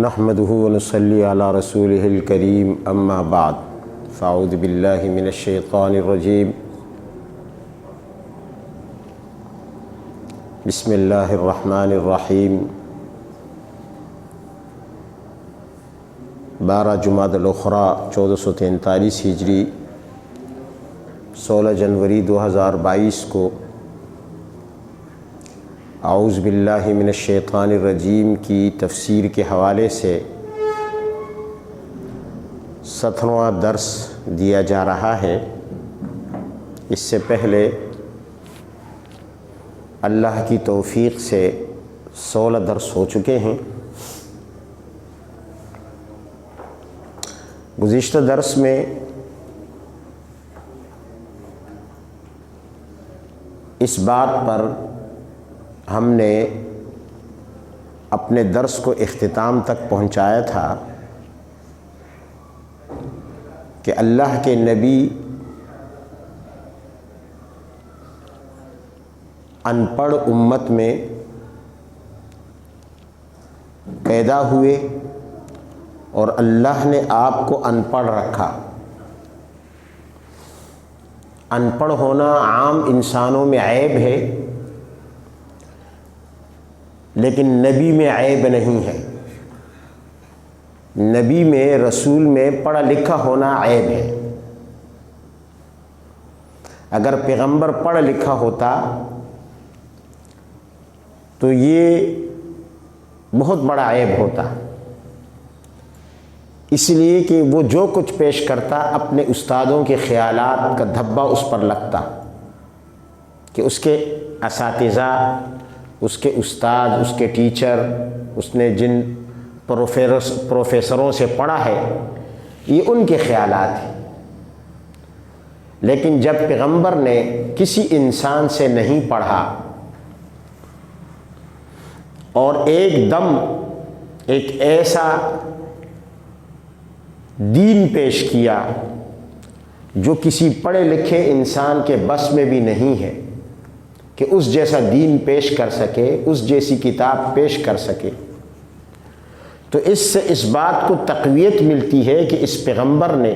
نحمده ونصلي على رسوله الكريم اما بعد فاعوذ بالله من الشیطان الرجیم بسم اللہ الرحمن الرحیم 12 جمادی الاخری 1443 ہجری 16 جنوری 2022 کو اعوذ باللہ من الشیطان الرجیم کی تفسیر کے حوالے سے 17واں درس دیا جا رہا ہے۔ اس سے پہلے اللہ کی توفیق سے 16 درس ہو چکے ہیں۔ گزشتہ درس میں اس بات پر ہم نے اپنے درس کو اختتام تک پہنچایا تھا کہ اللہ کے نبی ان پڑھ امت میں پیدا ہوئے اور اللہ نے آپ کو ان پڑھ رکھا۔ ان پڑھ ہونا عام انسانوں میں عیب ہے، لیکن نبی میں عیب نہیں ہے۔ نبی میں، رسول میں پڑھا لکھا ہونا عیب ہے۔ اگر پیغمبر پڑھا لکھا ہوتا تو یہ بہت بڑا عیب ہوتا، اس لیے کہ وہ جو کچھ پیش کرتا اپنے استادوں کے خیالات کا دھبا اس پر لگتا کہ اس کے اساتذہ، اس کے استاد، اس کے ٹیچر، اس نے جن پروفیسروں سے پڑھا ہے، یہ ان کے خیالات ہیں۔ لیکن جب پیغمبر نے کسی انسان سے نہیں پڑھا اور ایک دم ایک ایسا دین پیش کیا جو کسی پڑھے لکھے انسان کے بس میں بھی نہیں ہے کہ اس جیسا دین پیش کر سکے، اس جیسی کتاب پیش کر سکے، تو اس سے اس بات کو تقویت ملتی ہے کہ اس پیغمبر نے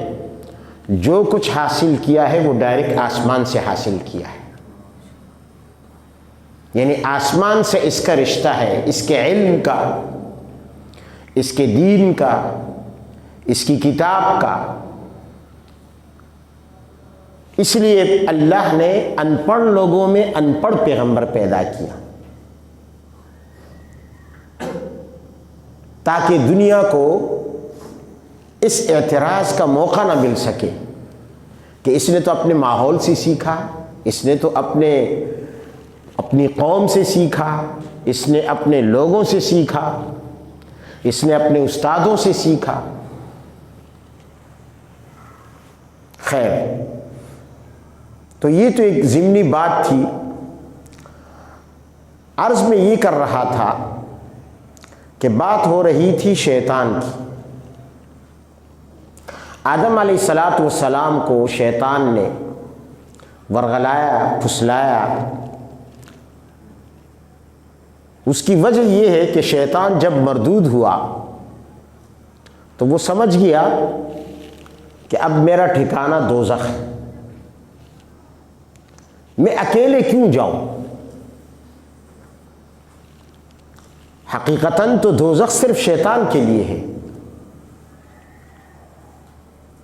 جو کچھ حاصل کیا ہے وہ ڈائریکٹ آسمان سے حاصل کیا ہے، یعنی آسمان سے اس کا رشتہ ہے، اس کے علم کا، اس کے دین کا، اس کی کتاب کا۔ اس لیے اللہ نے ان پڑھ لوگوں میں ان پڑھ پیغمبر پیدا کیا تاکہ دنیا کو اس اعتراض کا موقع نہ مل سکے کہ اس نے تو اپنے ماحول سے سیکھا، اس نے تو اپنی قوم سے سیکھا، اس نے اپنے لوگوں سے سیکھا، اس نے اپنے استادوں سے سیکھا۔ خیر، تو یہ تو ایک ضمنی بات تھی۔ عرض میں یہ کر رہا تھا کہ بات ہو رہی تھی شیطان کی۔ آدم علیہ السلام کو شیطان نے ورغلایا، پھسلایا۔ اس کی وجہ یہ ہے کہ شیطان جب مردود ہوا تو وہ سمجھ گیا کہ اب میرا ٹھکانہ دوزخ ہے، میں اکیلے کیوں جاؤں؟ حقیقتاً تو دوزخ صرف شیطان کے لیے ہے،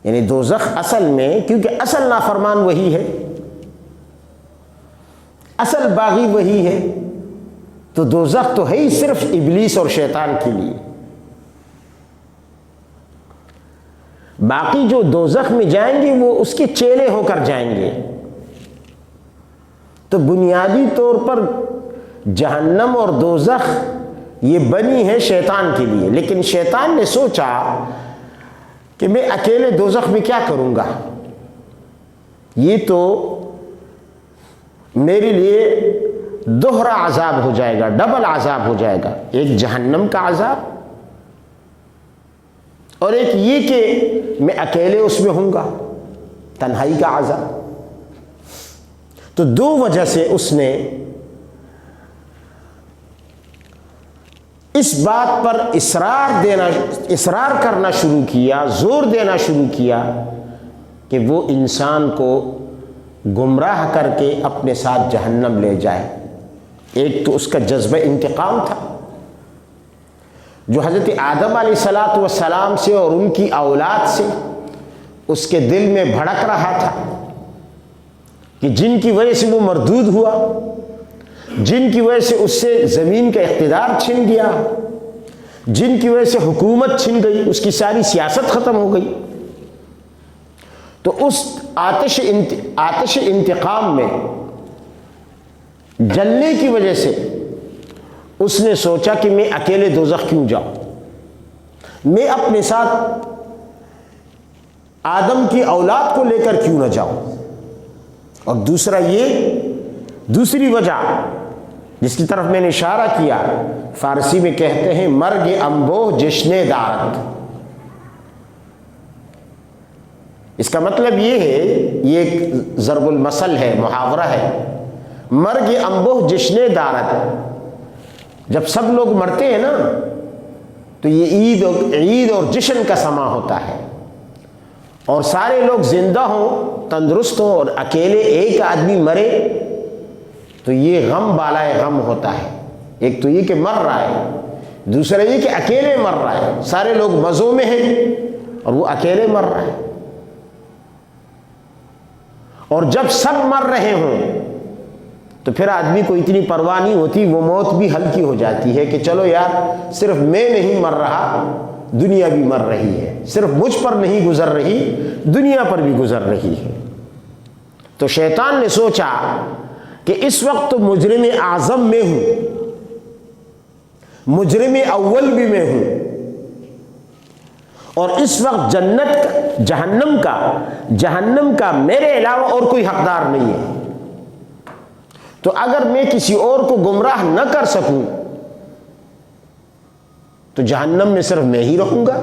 یعنی دوزخ اصل میں، کیونکہ اصل نافرمان وہی ہے، اصل باغی وہی ہے، تو دوزخ تو ہے ہی صرف ابلیس اور شیطان کے لیے۔ باقی جو دوزخ میں جائیں گے وہ اس کے چیلے ہو کر جائیں گے۔ تو بنیادی طور پر جہنم اور دوزخ یہ بنی ہے شیطان کے لیے، لیکن شیطان نے سوچا کہ میں اکیلے دوزخ میں کیا کروں گا، یہ تو میرے لیے دوہرا عذاب ہو جائے گا، ڈبل عذاب ہو جائے گا، ایک جہنم کا عذاب اور ایک یہ کہ میں اکیلے اس میں ہوں گا، تنہائی کا عذاب۔ تو دو وجہ سے اس نے اس بات پر اصرار کرنا شروع کیا، زور دینا شروع کیا کہ وہ انسان کو گمراہ کر کے اپنے ساتھ جہنم لے جائے۔ ایک تو اس کا جذبہ انتقام تھا جو حضرت آدم علیہ السلام سے اور ان کی اولاد سے اس کے دل میں بھڑک رہا تھا، کہ جن کی وجہ سے وہ مردود ہوا، جن کی وجہ سے اس سے زمین کا اقتدار چھن گیا، جن کی وجہ سے حکومت چھن گئی، اس کی ساری سیاست ختم ہو گئی۔ تو اس آتش انتقام میں جلنے کی وجہ سے اس نے سوچا کہ میں اکیلے دوزخ کیوں جاؤں، میں اپنے ساتھ آدم کی اولاد کو لے کر کیوں نہ جاؤں۔ اور دوسری وجہ جس کی طرف میں نے اشارہ کیا، فارسی میں کہتے ہیں مرگ انبوہ جشن دارت۔ اس کا مطلب یہ ہے، یہ ایک ضرب المثل ہے، محاورہ ہے، مرگ انبوہ جشن دارت۔ جب سب لوگ مرتے ہیں نا تو یہ عید اور جشن کا سما ہوتا ہے، اور سارے لوگ زندہ ہوں، تندرست ہوں، اور اکیلے ایک آدمی مرے تو یہ غم بالائے غم ہوتا ہے۔ ایک تو یہ کہ مر رہا ہے، دوسرا یہ کہ اکیلے مر رہا ہے، سارے لوگ مزوں میں ہیں اور وہ اکیلے مر رہا ہے۔ اور جب سب مر رہے ہوں تو پھر آدمی کو اتنی پرواہ نہیں ہوتی، وہ موت بھی ہلکی ہو جاتی ہے کہ چلو یار، صرف میں نہیں مر رہا، دنیا بھی مر رہی ہے، صرف مجھ پر نہیں گزر رہی، دنیا پر بھی گزر رہی ہے۔ تو شیطان نے سوچا کہ اس وقت تو مجرم اعظم میں ہوں، مجرم اول بھی میں ہوں، اور اس وقت جہنم کا میرے علاوہ اور کوئی حقدار نہیں ہے۔ تو اگر میں کسی اور کو گمراہ نہ کر سکوں تو جہنم میں صرف میں ہی رہوں گا۔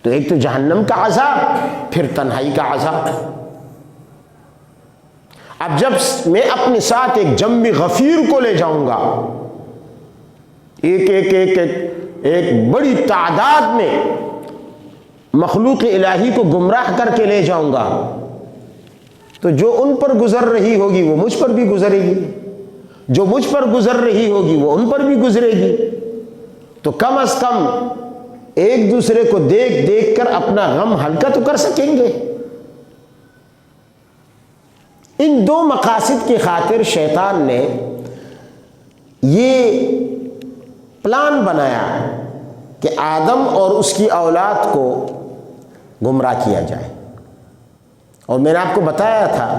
تو ایک تو جہنم کا عذاب، پھر تنہائی کا عذاب۔ اب جب میں اپنے ساتھ ایک جم غفیر کو لے جاؤں گا، ایک بڑی تعداد میں مخلوق الہی کو گمراہ کر کے لے جاؤں گا، تو جو ان پر گزر رہی ہوگی وہ مجھ پر بھی گزرے گی، جو مجھ پر گزر رہی ہوگی وہ ان پر بھی گزرے گی۔ تو کم از کم ایک دوسرے کو دیکھ کر اپنا غم ہلکا تو کر سکیں گے۔ ان دو مقاصد کی خاطر شیطان نے یہ پلان بنایا کہ آدم اور اس کی اولاد کو گمراہ کیا جائے۔ اور میں نے آپ کو بتایا تھا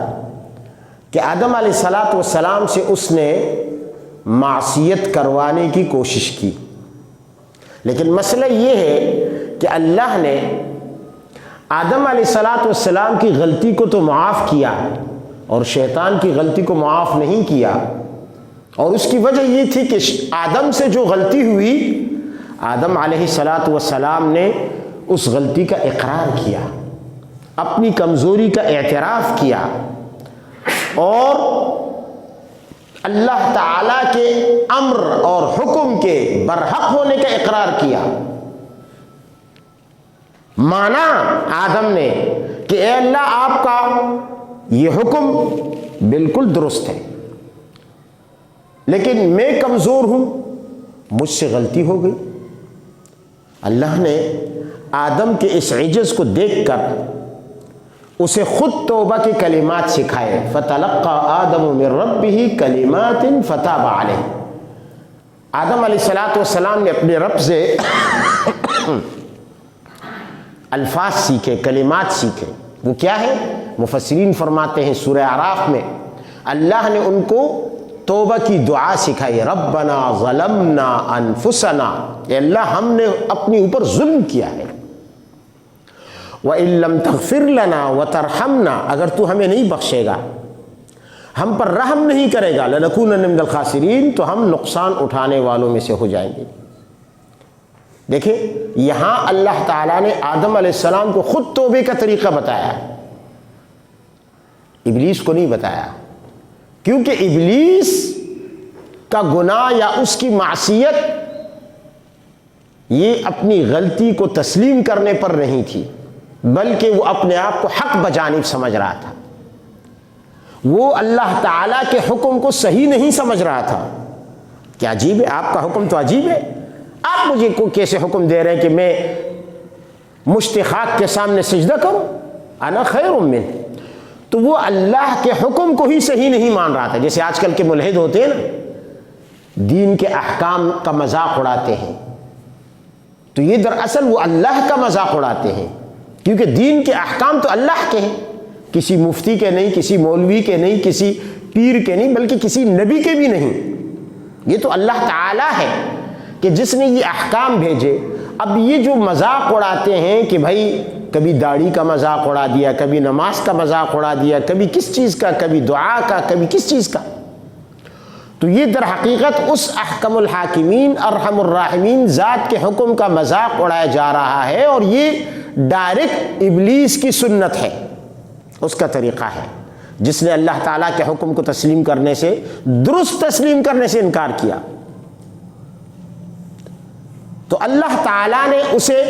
کہ آدم علیہ السلام سے اس نے معصیت کروانے کی کوشش کی، لیکن مسئلہ یہ ہے کہ اللہ نے آدم علیہ السلام کی غلطی کو تو معاف کیا اور شیطان کی غلطی کو معاف نہیں کیا۔ اور اس کی وجہ یہ تھی کہ آدم سے جو غلطی ہوئی، آدم علیہ السلام نے اس غلطی کا اقرار کیا، اپنی کمزوری کا اعتراف کیا، اور اللہ تعالیٰ کے امر اور حکم کے برحق ہونے کا اقرار کیا۔ مانا آدم نے کہ اے اللہ، آپ کا یہ حکم بالکل درست ہے، لیکن میں کمزور ہوں، مجھ سے غلطی ہو گئی۔ اللہ نے آدم کے اس عجز کو دیکھ کر اسے خود توبہ کے کلمات سکھائے۔ فَتَلَقَّى آدَمُ مِن رَبِّهِ كَلِمَاتٍ فَتَابَ عَلَيْهِ۔ آدم علیہ السلام نے اپنے رب سے الفاظ سیکھے، کلمات سیکھے۔ وہ کیا ہے؟ مفسرین فرماتے ہیں سورہ اعراف میں اللہ نے ان کو توبہ کی دعا سکھائی، ربنا ظلمنا انفسنا، اے اللہ ہم نے اپنے اوپر ظلم کیا ہے، وَإِن لَّمْ تَغْفِرْ لَنَا وَتَرْحَمْنَا، اگر تو ہمیں نہیں بخشے گا، ہم پر رحم نہیں کرے گا، لَنَكُونَنَّ مِنَ الْخَاسِرِينَ، تو ہم نقصان اٹھانے والوں میں سے ہو جائیں گے۔ دیکھیں یہاں اللہ تعالیٰ نے آدم علیہ السلام کو خود توبے کا طریقہ بتایا، ابلیس کو نہیں بتایا، کیونکہ ابلیس کا گناہ یا اس کی معصیت یہ اپنی غلطی کو تسلیم کرنے پر نہیں تھی، بلکہ وہ اپنے آپ کو حق بجانب سمجھ رہا تھا، وہ اللہ تعالیٰ کے حکم کو صحیح نہیں سمجھ رہا تھا۔ کیا عجیب ہے، آپ کا حکم تو عجیب ہے، آپ مجھے کو کیسے حکم دے رہے ہیں کہ میں مشت خاک کے سامنے سجدہ کروں، انا خیر منہ۔ تو وہ اللہ کے حکم کو ہی صحیح نہیں مان رہا تھا۔ جیسے آج کل کے ملحد ہوتے ہیں نا، دین کے احکام کا مذاق اڑاتے ہیں، تو یہ دراصل وہ اللہ کا مذاق اڑاتے ہیں، کیونکہ دین کے احکام تو اللہ کے ہیں، کسی مفتی کے نہیں، کسی مولوی کے نہیں، کسی پیر کے نہیں، بلکہ کسی نبی کے بھی نہیں۔ یہ تو اللہ تعالیٰ ہے کہ جس نے یہ احکام بھیجے۔ اب یہ جو مذاق اڑاتے ہیں کہ بھائی کبھی داڑھی کا مذاق اڑا دیا، کبھی نماز کا مذاق اڑا دیا، کبھی کس چیز کا، کبھی دعا کا، کبھی کس چیز کا، تو یہ در حقیقت اس احکم الحاکمین ارحم الراحمین ذات کے حکم کا مذاق اڑایا جا رہا ہے، اور یہ ڈائریکٹ ابلیس کی سنت ہے، اس کا طریقہ ہے، جس نے اللہ تعالیٰ کے حکم کو تسلیم کرنے سے، درست تسلیم کرنے سے انکار کیا۔ تو اللہ تعالیٰ نے اسے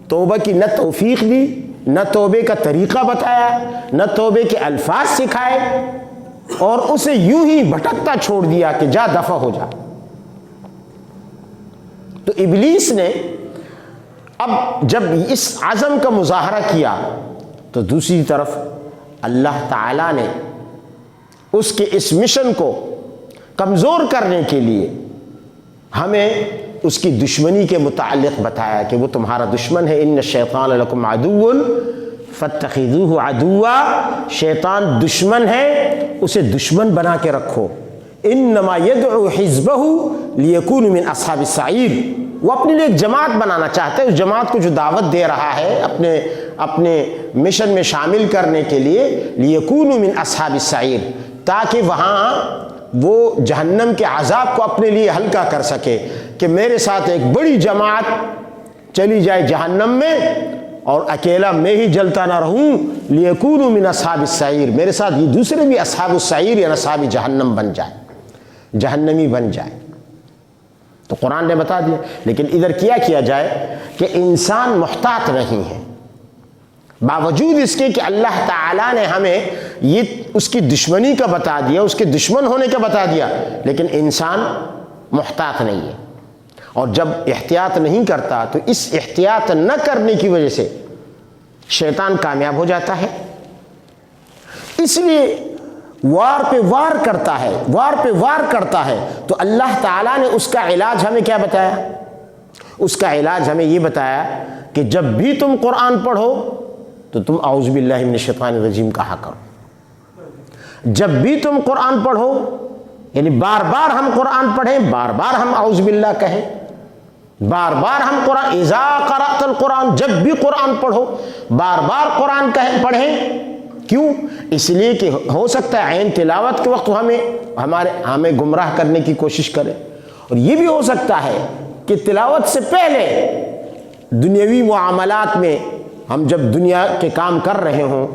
توبہ کی نہ توفیق دی، نہ توبے کا طریقہ بتایا، نہ توبے کے الفاظ سکھائے، اور اسے یوں ہی بھٹکتا چھوڑ دیا کہ جا دفع ہو جا۔ تو ابلیس نے اب جب اس عزم کا مظاہرہ کیا، تو دوسری طرف اللہ تعالیٰ نے اس کے اس مشن کو کمزور کرنے کے لیے ہمیں اس کی دشمنی کے متعلق بتایا کہ وہ تمہارا دشمن ہے۔ ان الشیطان لکم عدو فاتخذوہ عدوا، شیطان دشمن ہے، اسے دشمن بنا کے رکھو۔ انما یدعو حزبہ لیکونوا من اصحاب السعیر، وہ اپنے لیے ایک جماعت بنانا چاہتا ہے، اس جماعت کو جو دعوت دے رہا ہے اپنے مشن میں شامل کرنے کے لیے، لیکونوا من اصحاب السعیر، تاکہ وہاں وہ جہنم کے عذاب کو اپنے لیے ہلکا کر سکے، کہ میرے ساتھ ایک بڑی جماعت چلی جائے جہنم میں اور اکیلا میں ہی جلتا نہ رہوں، لیکونوا من اصحاب السعیر، میرے ساتھ یہ دوسرے بھی اصحاب السعیر یا اصحاب جہنم بن جائے، جہنمی بن جائے۔ تو قرآن نے بتا دیا، لیکن ادھر کیا جائے کہ انسان محتاط نہیں ہے، باوجود اس کے کہ اللہ تعالیٰ نے ہمیں یہ اس کی دشمنی کا بتا دیا، اس کے دشمن ہونے کا بتا دیا، لیکن انسان محتاط نہیں ہے، اور جب احتیاط نہیں کرتا تو اس احتیاط نہ کرنے کی وجہ سے شیطان کامیاب ہو جاتا ہے، اس لیے وار پہ وار کرتا ہے، وار پہ وار کرتا ہے۔ تو اللہ تعالیٰ نے اس کا علاج ہمیں کیا بتایا؟ اس کا علاج ہمیں یہ بتایا کہ جب بھی تم قرآن پڑھو تو تم اعوذ باللہ من الشیطان الرجیم کہا کرو۔ جب بھی تم قرآن پڑھو، یعنی بار بار ہم قرآن پڑھیں، بار بار ہم اعوذ باللہ کہیں، بار بار ہم قرآن، اذا قرأت القرآن، جب بھی قرآن پڑھو بار بار قرآن پڑھیں۔ کیوں؟ اس لیے کہ ہو سکتا ہے عین تلاوت کے وقت ہمیں گمراہ کرنے کی کوشش کرے، اور یہ بھی ہو سکتا ہے کہ تلاوت سے پہلے دنیاوی معاملات میں ہم جب دنیا کے کام کر رہے ہوں،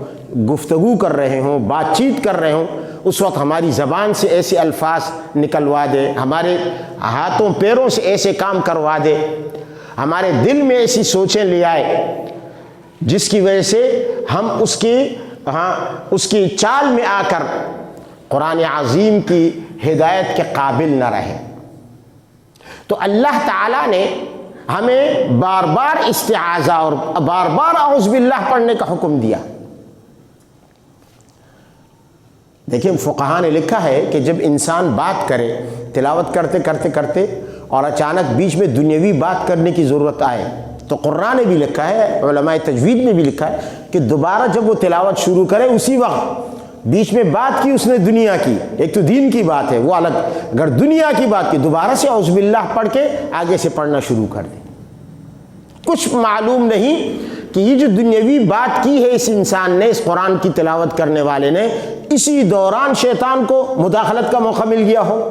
گفتگو کر رہے ہوں، بات چیت کر رہے ہوں، اس وقت ہماری زبان سے ایسے الفاظ نکلوا دے، ہمارے ہاتھوں پیروں سے ایسے کام کروا دے، ہمارے دل میں ایسی سوچیں لے آئے جس کی وجہ سے ہم اس کی چال میں آ کر قرآن عظیم کی ہدایت کے قابل نہ رہے۔ تو اللہ تعالیٰ نے ہمیں بار بار استعاذہ اور بار بار اعوذ باللہ پڑھنے کا حکم دیا۔ دیکھیں فقہاء نے لکھا ہے کہ جب انسان بات کرے، تلاوت کرتے اور اچانک بیچ میں دنیاوی بات کرنے کی ضرورت آئے، تو قرآن نے بھی لکھا ہے، علماء تجوید نے بھی لکھا ہے کہ دوبارہ جب وہ تلاوت شروع کرے اسی وقت بیچ میں بات کی اس نے دنیا کی، ایک تو دین کی بات ہے وہ الگ، اگر دنیا کی بات کی دوبارہ سے اعوذ باللہ پڑھ کے آگے سے پڑھنا شروع کر دے۔ کچھ معلوم نہیں کہ یہ جو دنیاوی بات کی ہے اس انسان نے، اس قرآن کی تلاوت کرنے والے نے، اسی دوران شیطان کو مداخلت کا موقع مل گیا ہو،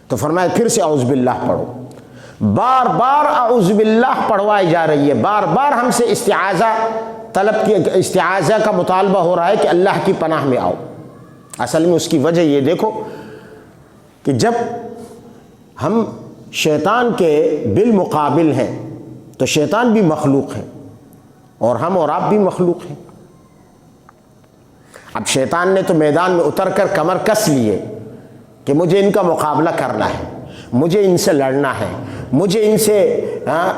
تو فرمایا پھر سے اعوذ باللہ پڑھو۔ بار بار اعوذ باللہ پڑھوائی جا رہی ہے، بار بار ہم سے استعاذہ کا مطالبہ ہو رہا ہے کہ اللہ کی پناہ میں آؤ۔ اصل میں اس کی وجہ یہ دیکھو کہ جب ہم شیطان کے بالمقابل ہیں تو شیطان بھی مخلوق ہے اور ہم اور آپ بھی مخلوق ہیں۔ اب شیطان نے تو میدان میں اتر کر کمر کس لیے کہ مجھے ان کا مقابلہ کرنا ہے، مجھے ان سے لڑنا ہے، مجھے ان سے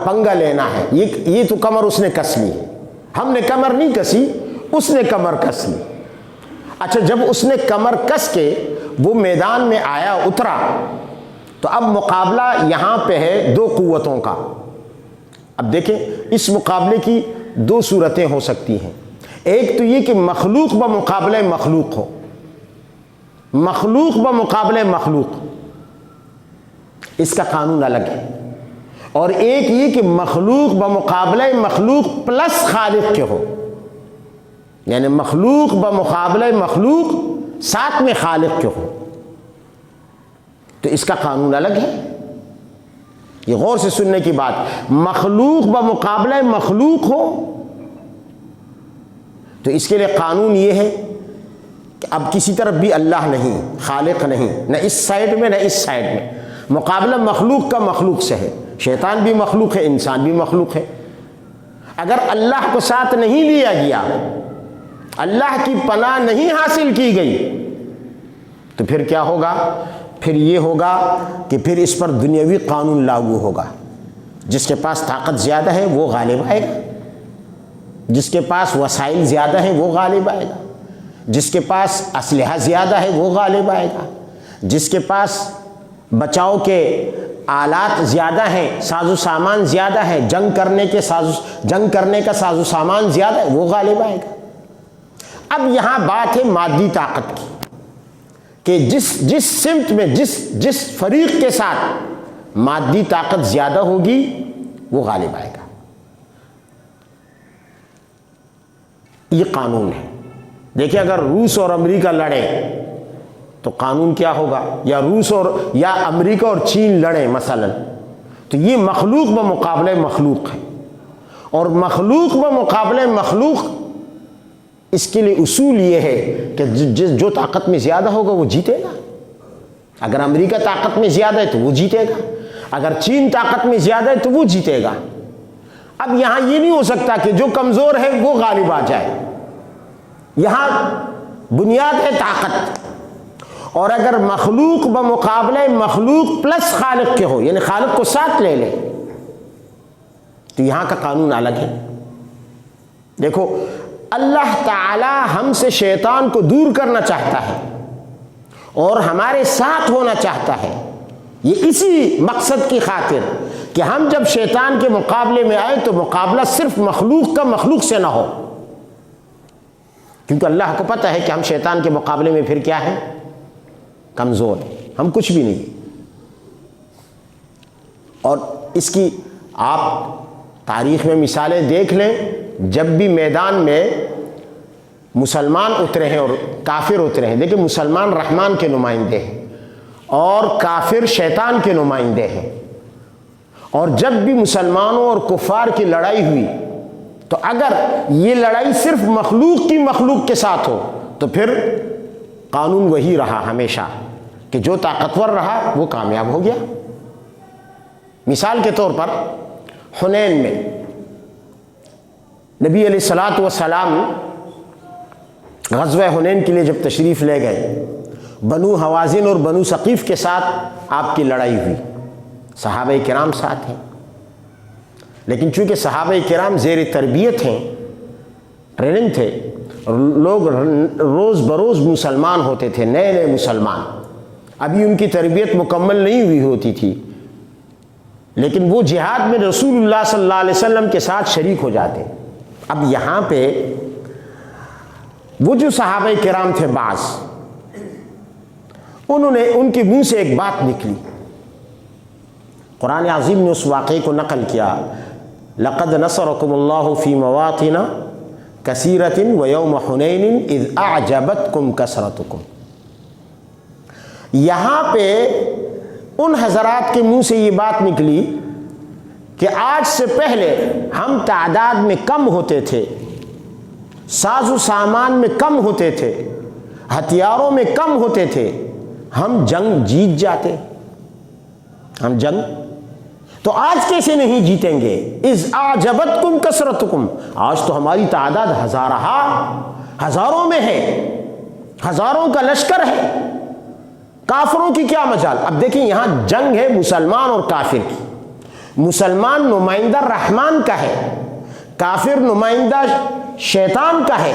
پنگا لینا ہے، یہ تو کمر اس نے کس لی۔ ہم نے کمر نہیں کسی، اس نے کمر کس لی۔ اچھا، جب اس نے کمر کس کے وہ میدان میں آیا، اترا، تو اب مقابلہ یہاں پہ ہے دو قوتوں کا۔ اب دیکھیں، اس مقابلے کی دو صورتیں ہو سکتی ہیں۔ ایک تو یہ کہ مخلوق بمقابلہ مخلوق ہو، مخلوق بمقابلہ مخلوق، اس کا قانون الگ ہے۔ اور ایک یہ کہ مخلوق بمقابلہ مخلوق پلس خالق کے ہو، یعنی مخلوق بمقابلہ مخلوق ساتھ میں خالق کے ہو، تو اس کا قانون الگ ہے۔ یہ غور سے سننے کی بات، مخلوق بمقابلہ مخلوق ہو تو اس کے لیے قانون یہ ہے کہ اب کسی طرف بھی اللہ نہیں، خالق نہیں، نہ اس سائڈ میں نہ اس سائڈ میں، مقابلہ مخلوق کا مخلوق سے ہے۔ شیطان بھی مخلوق ہے، انسان بھی مخلوق ہے۔ اگر اللہ کو ساتھ نہیں لیا گیا، اللہ کی پناہ نہیں حاصل کی گئی، تو پھر کیا ہوگا؟ پھر یہ ہوگا کہ پھر اس پر دنیاوی قانون لاگو ہوگا۔ جس کے پاس طاقت زیادہ ہے وہ غالب آئے گا، جس کے پاس وسائل زیادہ ہیں وہ غالب آئے گا، جس کے پاس اسلحہ زیادہ ہے وہ غالب آئے گا، جس کے پاس بچاؤ کے آلات زیادہ ہیں، ساز و سامان زیادہ ہے، جنگ کرنے کا ساز و سامان زیادہ ہے، وہ غالب آئے گا۔ اب یہاں بات ہے مادی طاقت کی، کہ جس سمت میں جس فریق کے ساتھ مادی طاقت زیادہ ہوگی وہ غالب آئے گا۔ یہ قانون ہے۔ دیکھیں، اگر روس اور امریکہ لڑیں تو قانون کیا ہوگا؟ یا امریکہ اور چین لڑیں مثلا، تو یہ مخلوق بمقابلہ مخلوق ہے، اور مخلوق بمقابلہ مخلوق، اس کے لیے اصول یہ ہے کہ جو طاقت میں زیادہ ہوگا وہ جیتے گا۔ اگر امریکہ طاقت میں زیادہ ہے تو وہ جیتے گا، اگر چین طاقت میں زیادہ ہے تو وہ جیتے گا۔ اب یہاں یہ نہیں ہو سکتا کہ جو کمزور ہے وہ غالب آ جائے، یہاں بنیاد ہے طاقت۔ اور اگر مخلوق بمقابلہ مخلوق پلس خالق کے ہو، یعنی خالق کو ساتھ لے لے، تو یہاں کا قانون الگ ہے۔ دیکھو، اللہ تعالی ہم سے شیطان کو دور کرنا چاہتا ہے اور ہمارے ساتھ ہونا چاہتا ہے، یہ اسی مقصد کی خاطر کہ ہم جب شیطان کے مقابلے میں آئے تو مقابلہ صرف مخلوق کا مخلوق سے نہ ہو، کیونکہ اللہ کو پتہ ہے کہ ہم شیطان کے مقابلے میں پھر کیا ہے؟ کمزور ہیں، ہم کچھ بھی نہیں۔ اور اس کی آپ تاریخ میں مثالیں دیکھ لیں، جب بھی میدان میں مسلمان اترے ہیں اور کافر اترے ہیں، دیکھیں مسلمان رحمان کے نمائندے ہیں اور کافر شیطان کے نمائندے ہیں، اور جب بھی مسلمانوں اور کفار کی لڑائی ہوئی تو اگر یہ لڑائی صرف مخلوق کی مخلوق کے ساتھ ہو تو پھر قانون وہی رہا ہمیشہ کہ جو طاقتور رہا وہ کامیاب ہو گیا۔ مثال کے طور پر حنین میں نبی علیہ الصلوۃ والسلام غزوہ حنین کے لیے جب تشریف لے گئے، بنو حوازن اور بنو ثقیف کے ساتھ آپ کی لڑائی ہوئی، صحابہ کرام ساتھ ہیں، لیکن چونکہ صحابہ کرام زیر تربیت ہیں، ٹریننگ تھے، لوگ روز بروز مسلمان ہوتے تھے، نئے نئے مسلمان، ابھی ان کی تربیت مکمل نہیں ہوئی ہوتی تھی، لیکن وہ جہاد میں رسول اللہ صلی اللہ علیہ وسلم کے ساتھ شریک ہو جاتے۔ اب یہاں پہ وہ جو صحابہ کرام تھے بعض، ان کے منہ سے ایک بات نکلی، قرآن عظیم نے اس واقعے کو نقل کیا، لقد نصرکم اللہ فی مواطن کثیرۃ ویوم حنین اذ اعجبتکم کثرتکم۔ یہاں پہ ان حضرات کے منہ سے یہ بات نکلی کہ آج سے پہلے ہم تعداد میں کم ہوتے تھے، ساز و سامان میں کم ہوتے تھے، ہتھیاروں میں کم ہوتے تھے، ہم جنگ جیت جاتے، ہم جنگ تو آج کیسے نہیں جیتیں گے؟ اذ اعجبتکم کثرتکم، آج تو ہماری تعداد ہزاروں میں ہے، ہزاروں کا لشکر ہے، کافروں کی کیا مجال؟ اب دیکھیں یہاں جنگ ہے مسلمان اور کافر کی، مسلمان نمائندہ رحمان کا ہے، کافر نمائندہ شیطان کا ہے،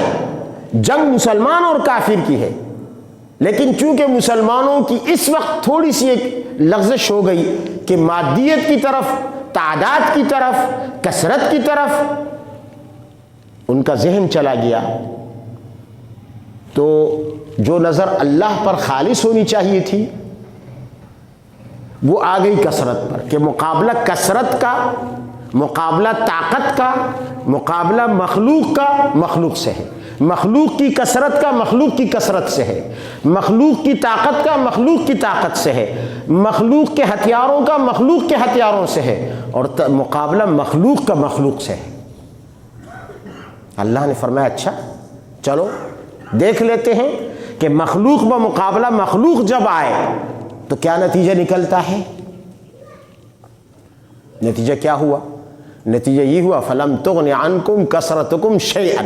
جنگ مسلمان اور کافر کی ہے۔ لیکن چونکہ مسلمانوں کی اس وقت تھوڑی سی ایک لغزش ہو گئی کہ مادیت کی طرف، تعداد کی طرف، کثرت کی طرف ان کا ذہن چلا گیا، تو جو نظر اللہ پر خالص ہونی چاہیے تھی وہ آ گئی کثرت پر، کہ مقابلہ کثرت کا، مقابلہ طاقت کا، مقابلہ مخلوق کا مخلوق سے ہے، مخلوق کی کثرت کا مخلوق کی کثرت سے ہے، مخلوق کی طاقت کا مخلوق کی طاقت سے ہے، مخلوق کے ہتھیاروں کا مخلوق کے ہتھیاروں سے ہے، اور مقابلہ مخلوق کا مخلوق سے ہے۔ اللہ نے فرمایا اچھا چلو دیکھ لیتے ہیں کہ مخلوق و مقابلہ مخلوق جب آئے تو کیا نتیجہ نکلتا ہے۔ نتیجہ کیا ہوا؟ نتیجہ یہ ہوا فَلَمْ تُغْنِ عَنْكُمْ كَثْرَتُكُمْ شَيْئًا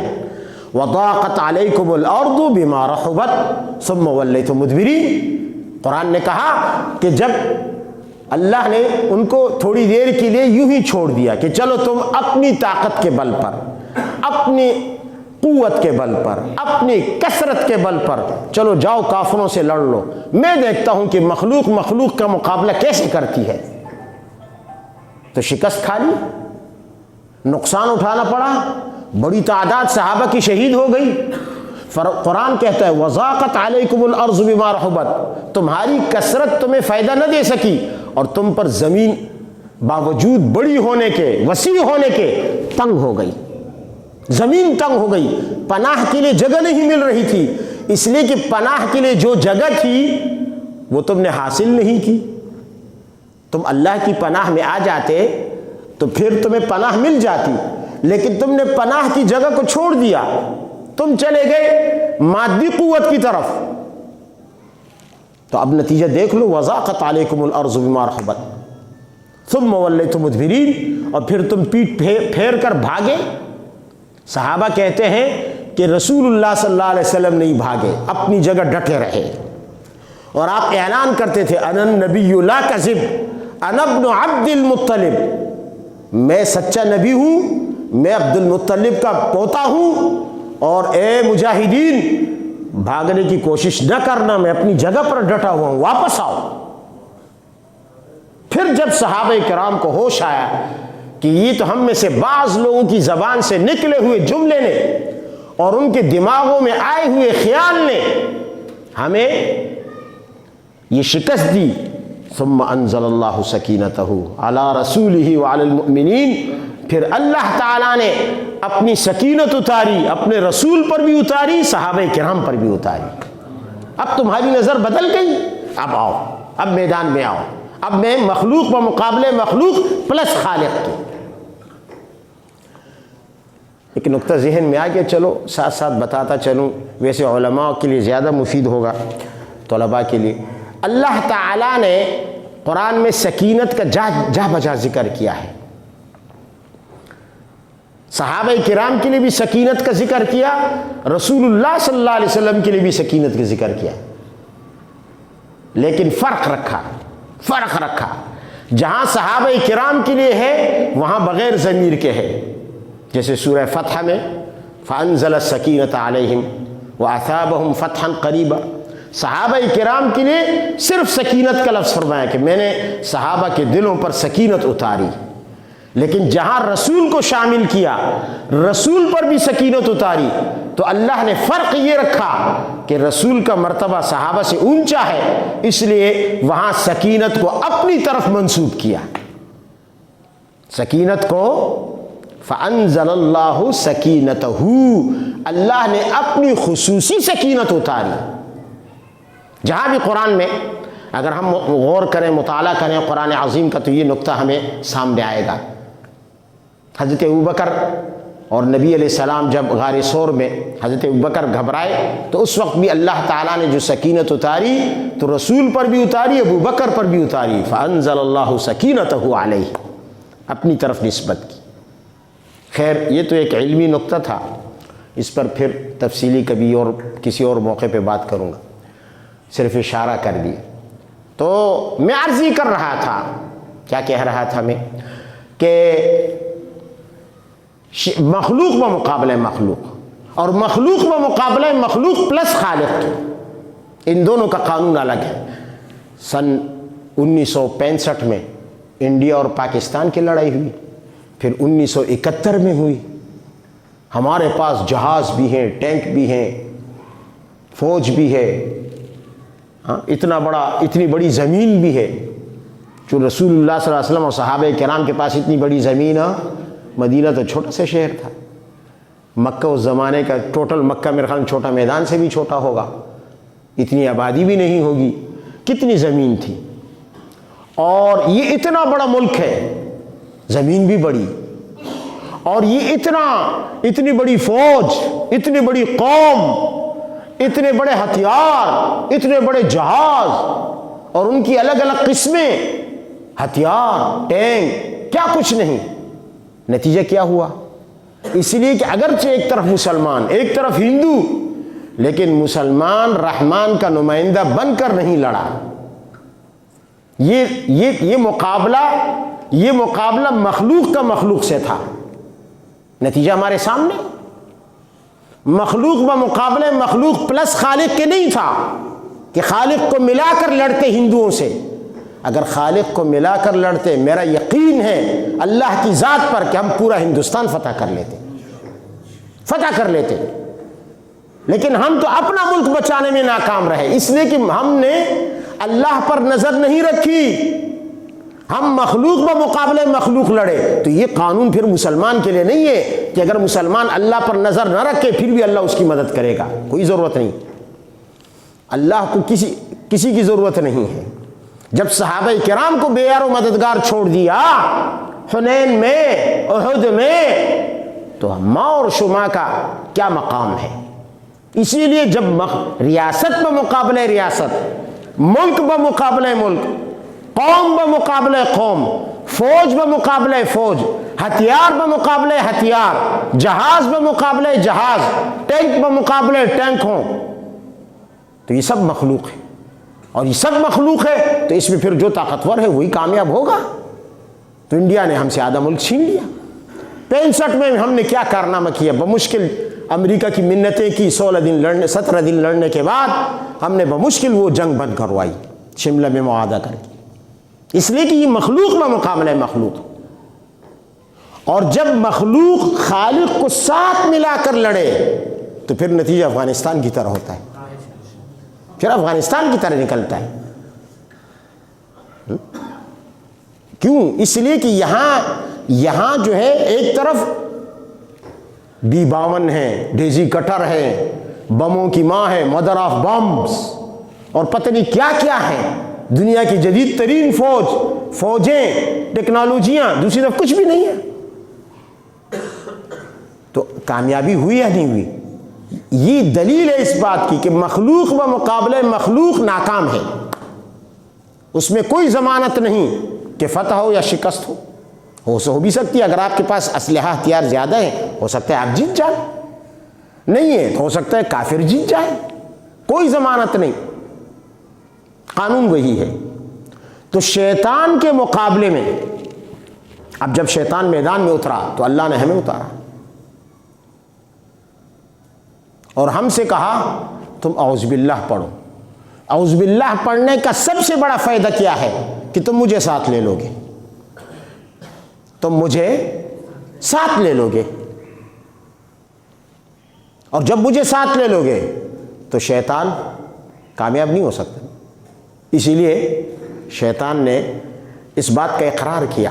وَضَاقَتْ عَلَيْكُمُ الْأَرْضُ بِمَا رَحُبَتْ ثُمَّ وَلَّيْتُمْ مُدْبِرِينَ۔ قرآن نے کہا کہ جب اللہ نے ان کو تھوڑی دیر کے لیے یوں ہی چھوڑ دیا کہ چلو تم اپنی طاقت کے بل پر، اپنی قوت کے بل پر، اپنی کثرت کے بل پر چلو جاؤ کافروں سے لڑ لو، میں دیکھتا ہوں کہ مخلوق مخلوق کا مقابلہ کیسے کرتی ہے، تو شکست کھا لی، نقصان اٹھانا پڑا، بڑی تعداد صحابہ کی شہید ہو گئی۔ قرآن کہتا ہے وَضَاقَتْ عَلَيْكُمُ الْأَرْضُ بِمَا رَحُبَتْ، تمہاری کثرت تمہیں فائدہ نہ دے سکی اور تم پر زمین باوجود بڑی ہونے کے، وسیع ہونے کے تنگ ہو گئی، زمین تنگ ہو گئی، پناہ کے لیے جگہ نہیں مل رہی تھی، اس لیے کہ پناہ کے لیے جو جگہ تھی وہ تم نے حاصل نہیں کی۔ تم اللہ کی پناہ میں آ جاتے تو پھر تمہیں پناہ مل جاتی، لیکن تم نے پناہ کی جگہ کو چھوڑ دیا، تم چلے گئے مادی قوت کی طرف، تو اب نتیجہ دیکھ لو وَضَاقَتْ عَلَيْكُمُ الْأَرْضُ بِمَا رَحُبَتْ ثُمَّ وَلَّيْتُمْ مُدْبِرِينَ، اور پھر تم پیٹ پھیر کر بھاگے۔ صحابہ کہتے ہیں کہ رسول اللہ صلی اللہ علیہ وسلم نہیں بھاگے، اپنی جگہ ڈٹے رہے، اور آپ اعلان کرتے تھے انا النبی لا کذب انا ابن عبد المطلب، میں سچا نبی ہوں، میں عبد المطلب کا پوتا ہوں، اور اے مجاہدین بھاگنے کی کوشش نہ کرنا، میں اپنی جگہ پر ڈٹا ہوا ہوں، واپس آؤ۔ پھر جب صحابہ کرام کو ہوش آیا کہ یہ تو ہم میں سے بعض لوگوں کی زبان سے نکلے ہوئے جملے نے اور ان کے دماغوں میں آئے ہوئے خیال نے ہمیں یہ شکست دی، ثم انزل اللہ سکینتہ علی رسولہ وعلی المؤمنین، پھر اللہ تعالیٰ نے اپنی سکینت اتاری، اپنے رسول پر بھی اتاری، صحابہ کرام پر بھی اتاری۔ اب تمہاری نظر بدل گئی، اب آؤ، اب میدان میں آؤ، اب میں مخلوق و مقابلے مخلوق پلس خالق کی۔ ایک نقطہ ذہن میں آ گیا، چلو ساتھ ساتھ بتاتا چلوں، ویسے علماء کے لیے زیادہ مفید ہوگا، طلباء کے لیے۔ اللہ تعالیٰ نے قرآن میں سکینت کا جا بجا ذکر کیا ہے، صحابہ کرام کے لیے بھی سکینت کا ذکر کیا، رسول اللہ صلی اللہ علیہ وسلم کے لیے بھی سکینت کا ذکر کیا، لیکن فرق رکھا، جہاں صحابہ کرام کے لیے ہے وہاں بغیر ضمیر کے ہے، جیسے سورہ فتح میں فَأَنزَلَ السَّكِينَةَ عَلَيْهِمْ وَأَثَابَهُمْ فَتْحًا قَرِيبًا، صحابہ کرام کے لیے صرف سکینت کا لفظ فرمایا کہ میں نے صحابہ کے دلوں پر سکینت اتاری، لیکن جہاں رسول کو شامل کیا، رسول پر بھی سکینت اتاری، تو اللہ نے فرق یہ رکھا کہ رسول کا مرتبہ صحابہ سے اونچا ہے، اس لیے وہاں سکینت کو اپنی طرف منسوب کیا، سکینت کو فَأَنزَلَ اللَّهُ سَكِينَتَهُ، اللہ نے اپنی خصوصی سکینت اتاری۔ جہاں بھی قرآن میں اگر ہم غور کریں، مطالعہ کریں قرآن عظیم کا، تو یہ نقطہ ہمیں سامنے آئے گا۔ حضرت ابوبکر اور نبی علیہ السلام جب غار ثور میں حضرت ابوبکر گھبرائے تو اس وقت بھی اللہ تعالیٰ نے جو سکینت اتاری تو رسول پر بھی اتاری، ابوبکر پر بھی اتاری، فانزل اللہ سکینتہ علیہ، اپنی طرف نسبت کی۔ خیر یہ تو ایک علمی نقطہ تھا، اس پر پھر تفصیلی کبھی اور کسی اور موقع پہ بات کروں گا، صرف اشارہ کر دیا۔ تو میں عرض ہی کر رہا تھا، کیا کہہ رہا تھا میں، کہ مخلوق و مقابلہ مخلوق اور مخلوق و مقابلہ مخلوق پلس خالق، ان دونوں کا قانون الگ ہے۔ سن 1965 میں انڈیا اور پاکستان کی لڑائی ہوئی، پھر 1971 میں ہوئی۔ ہمارے پاس جہاز بھی ہیں، ٹینک بھی ہیں، فوج بھی ہے، اتنی بڑی زمین بھی ہے، جو رسول اللہ صلی اللہ علیہ وسلم اور صحابہ کرام کے پاس اتنی بڑی زمین ہے۔ مدینہ تو چھوٹا سا شہر تھا، مکہ اس زمانے کا ٹوٹل مکہ میرے خیال میں چھوٹا میدان سے بھی چھوٹا ہوگا، اتنی آبادی بھی نہیں ہوگی، کتنی زمین تھی۔ اور یہ اتنا بڑا ملک ہے، زمین بھی بڑی، اور یہ اتنی بڑی فوج، اتنی بڑی قوم، اتنے بڑے ہتھیار، اتنے بڑے جہاز، اور ان کی الگ الگ قسمیں، ہتھیار، ٹینک، کیا کچھ نہیں۔ نتیجہ کیا ہوا؟ اس لیے کہ اگرچہ ایک طرف مسلمان، ایک طرف ہندو، لیکن مسلمان رحمان کا نمائندہ بن کر نہیں لڑا۔ یہ مقابلہ مخلوق کا مخلوق سے تھا۔ نتیجہ ہمارے سامنے، مخلوق بمقابلہ مخلوق پلس خالق کے نہیں تھا کہ خالق کو ملا کر لڑتے ہندوؤں سے۔ اگر خالق کو ملا کر لڑتے، میرا یقین ہے اللہ کی ذات پر کہ ہم پورا ہندوستان فتح کر لیتے، لیکن ہم تو اپنا ملک بچانے میں ناکام رہے، اس لیے کہ ہم نے اللہ پر نظر نہیں رکھی، ہم مخلوق بمقابلے مخلوق لڑے۔ تو یہ قانون پھر مسلمان کے لیے نہیں ہے کہ اگر مسلمان اللہ پر نظر نہ رکھے پھر بھی اللہ اس کی مدد کرے گا، کوئی ضرورت نہیں، اللہ کو کسی کی ضرورت نہیں ہے۔ جب صحابہ کرام کو بے یار و مددگار چھوڑ دیا حنین میں، احد میں، تو ماں اور شما کا کیا مقام ہے؟ اسی لیے جب ریاست بمقابلہ ریاست، ملک بمقابلہ ملک، قوم بمقابلہ قوم، فوج بمقابلہ فوج، ہتھیار بمقابلہ ہتھیار، جہاز بمقابلہ جہاز، ٹینک بمقابلہ ٹینک ہوں، تو یہ سب مخلوق ہے، اور یہ سب مخلوق ہے تو اس میں پھر جو طاقتور ہے وہی کامیاب ہوگا۔ تو انڈیا نے ہم سے آدھا ملک چھین لیا۔ 65 میں ہم نے کیا کارنامہ کیا، بمشکل امریکہ کی منتیں کی، 17 دن لڑنے کے بعد ہم نے بمشکل وہ جنگ بند کروائی شملہ میں معاہدہ کر کے، اس لیے کہ یہ مخلوق میں مقابلہ مخلوق۔ اور جب مخلوق خالق کو ساتھ ملا کر لڑے تو پھر نتیجہ افغانستان کی طرح ہوتا ہے، پھر افغانستان کی طرح نکلتا ہے۔ کیوں؟ اس لیے کہ یہاں جو ہے ایک طرف B-52 ہے، ڈیزی کٹر ہے، بموں کی ماں ہے، مدر آف بمز، اور پتہ نہیں کیا کیا ہے، دنیا کی جدید ترین فوجیں، ٹیکنالوجیاں، دوسری طرف کچھ بھی نہیں ہے۔ تو کامیابی ہوئی یا نہیں ہوئی؟ یہ دلیل ہے اس بات کی کہ مخلوق بمقابلہ مخلوق ناکام ہے، اس میں کوئی ضمانت نہیں کہ فتح ہو یا شکست ہو بھی سکتی ہے۔ اگر آپ کے پاس اسلحہ ہتھیار زیادہ ہے، ہو سکتا ہے آپ جیت جائیں، نہیں ہے تو ہو سکتا ہے کافر جیت جائے، کوئی ضمانت نہیں، قانون وہی ہے۔ تو شیطان کے مقابلے میں اب جب شیطان میدان میں اترا تو اللہ نے ہمیں اتارا اور ہم سے کہا تم اعوذ باللہ پڑھو۔ اعوذ باللہ پڑھنے کا سب سے بڑا فائدہ کیا ہے کہ تم مجھے ساتھ لے لو گے، تم مجھے ساتھ لے لو گے، اور جب مجھے ساتھ لے لو گے تو شیطان کامیاب نہیں ہو سکتا۔ اسی لیے شیطان نے اس بات کا اقرار کیا،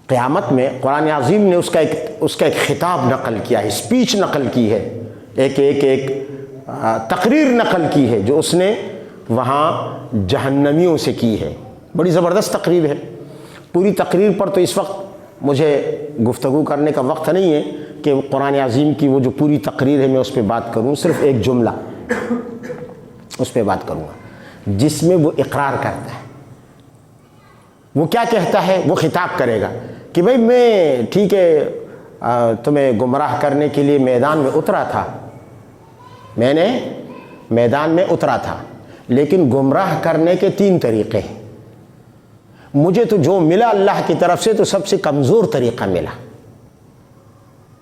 قیامت میں قرآن عظیم نے اس کا ایک خطاب نقل کیا ہے، اسپیچ نقل کی ہے، ایک تقریر نقل کی ہے جو اس نے وہاں جہنمیوں سے کی ہے۔ بڑی زبردست تقریر ہے، پوری تقریر پر تو اس وقت مجھے گفتگو کرنے کا وقت نہیں ہے کہ قرآن عظیم کی وہ جو پوری تقریر ہے میں اس پہ بات کروں، صرف ایک جملہ اس پہ بات کروں گا جس میں وہ اقرار کرتا ہے۔ وہ کیا کہتا ہے؟ وہ خطاب کرے گا کہ بھئی میں ٹھیک ہے تمہیں گمراہ کرنے کے لیے میدان میں اترا تھا، میں نے میدان میں اترا تھا، لیکن گمراہ کرنے کے 3 طریقے ہیں۔ مجھے تو جو ملا اللہ کی طرف سے تو سب سے کمزور طریقہ ملا۔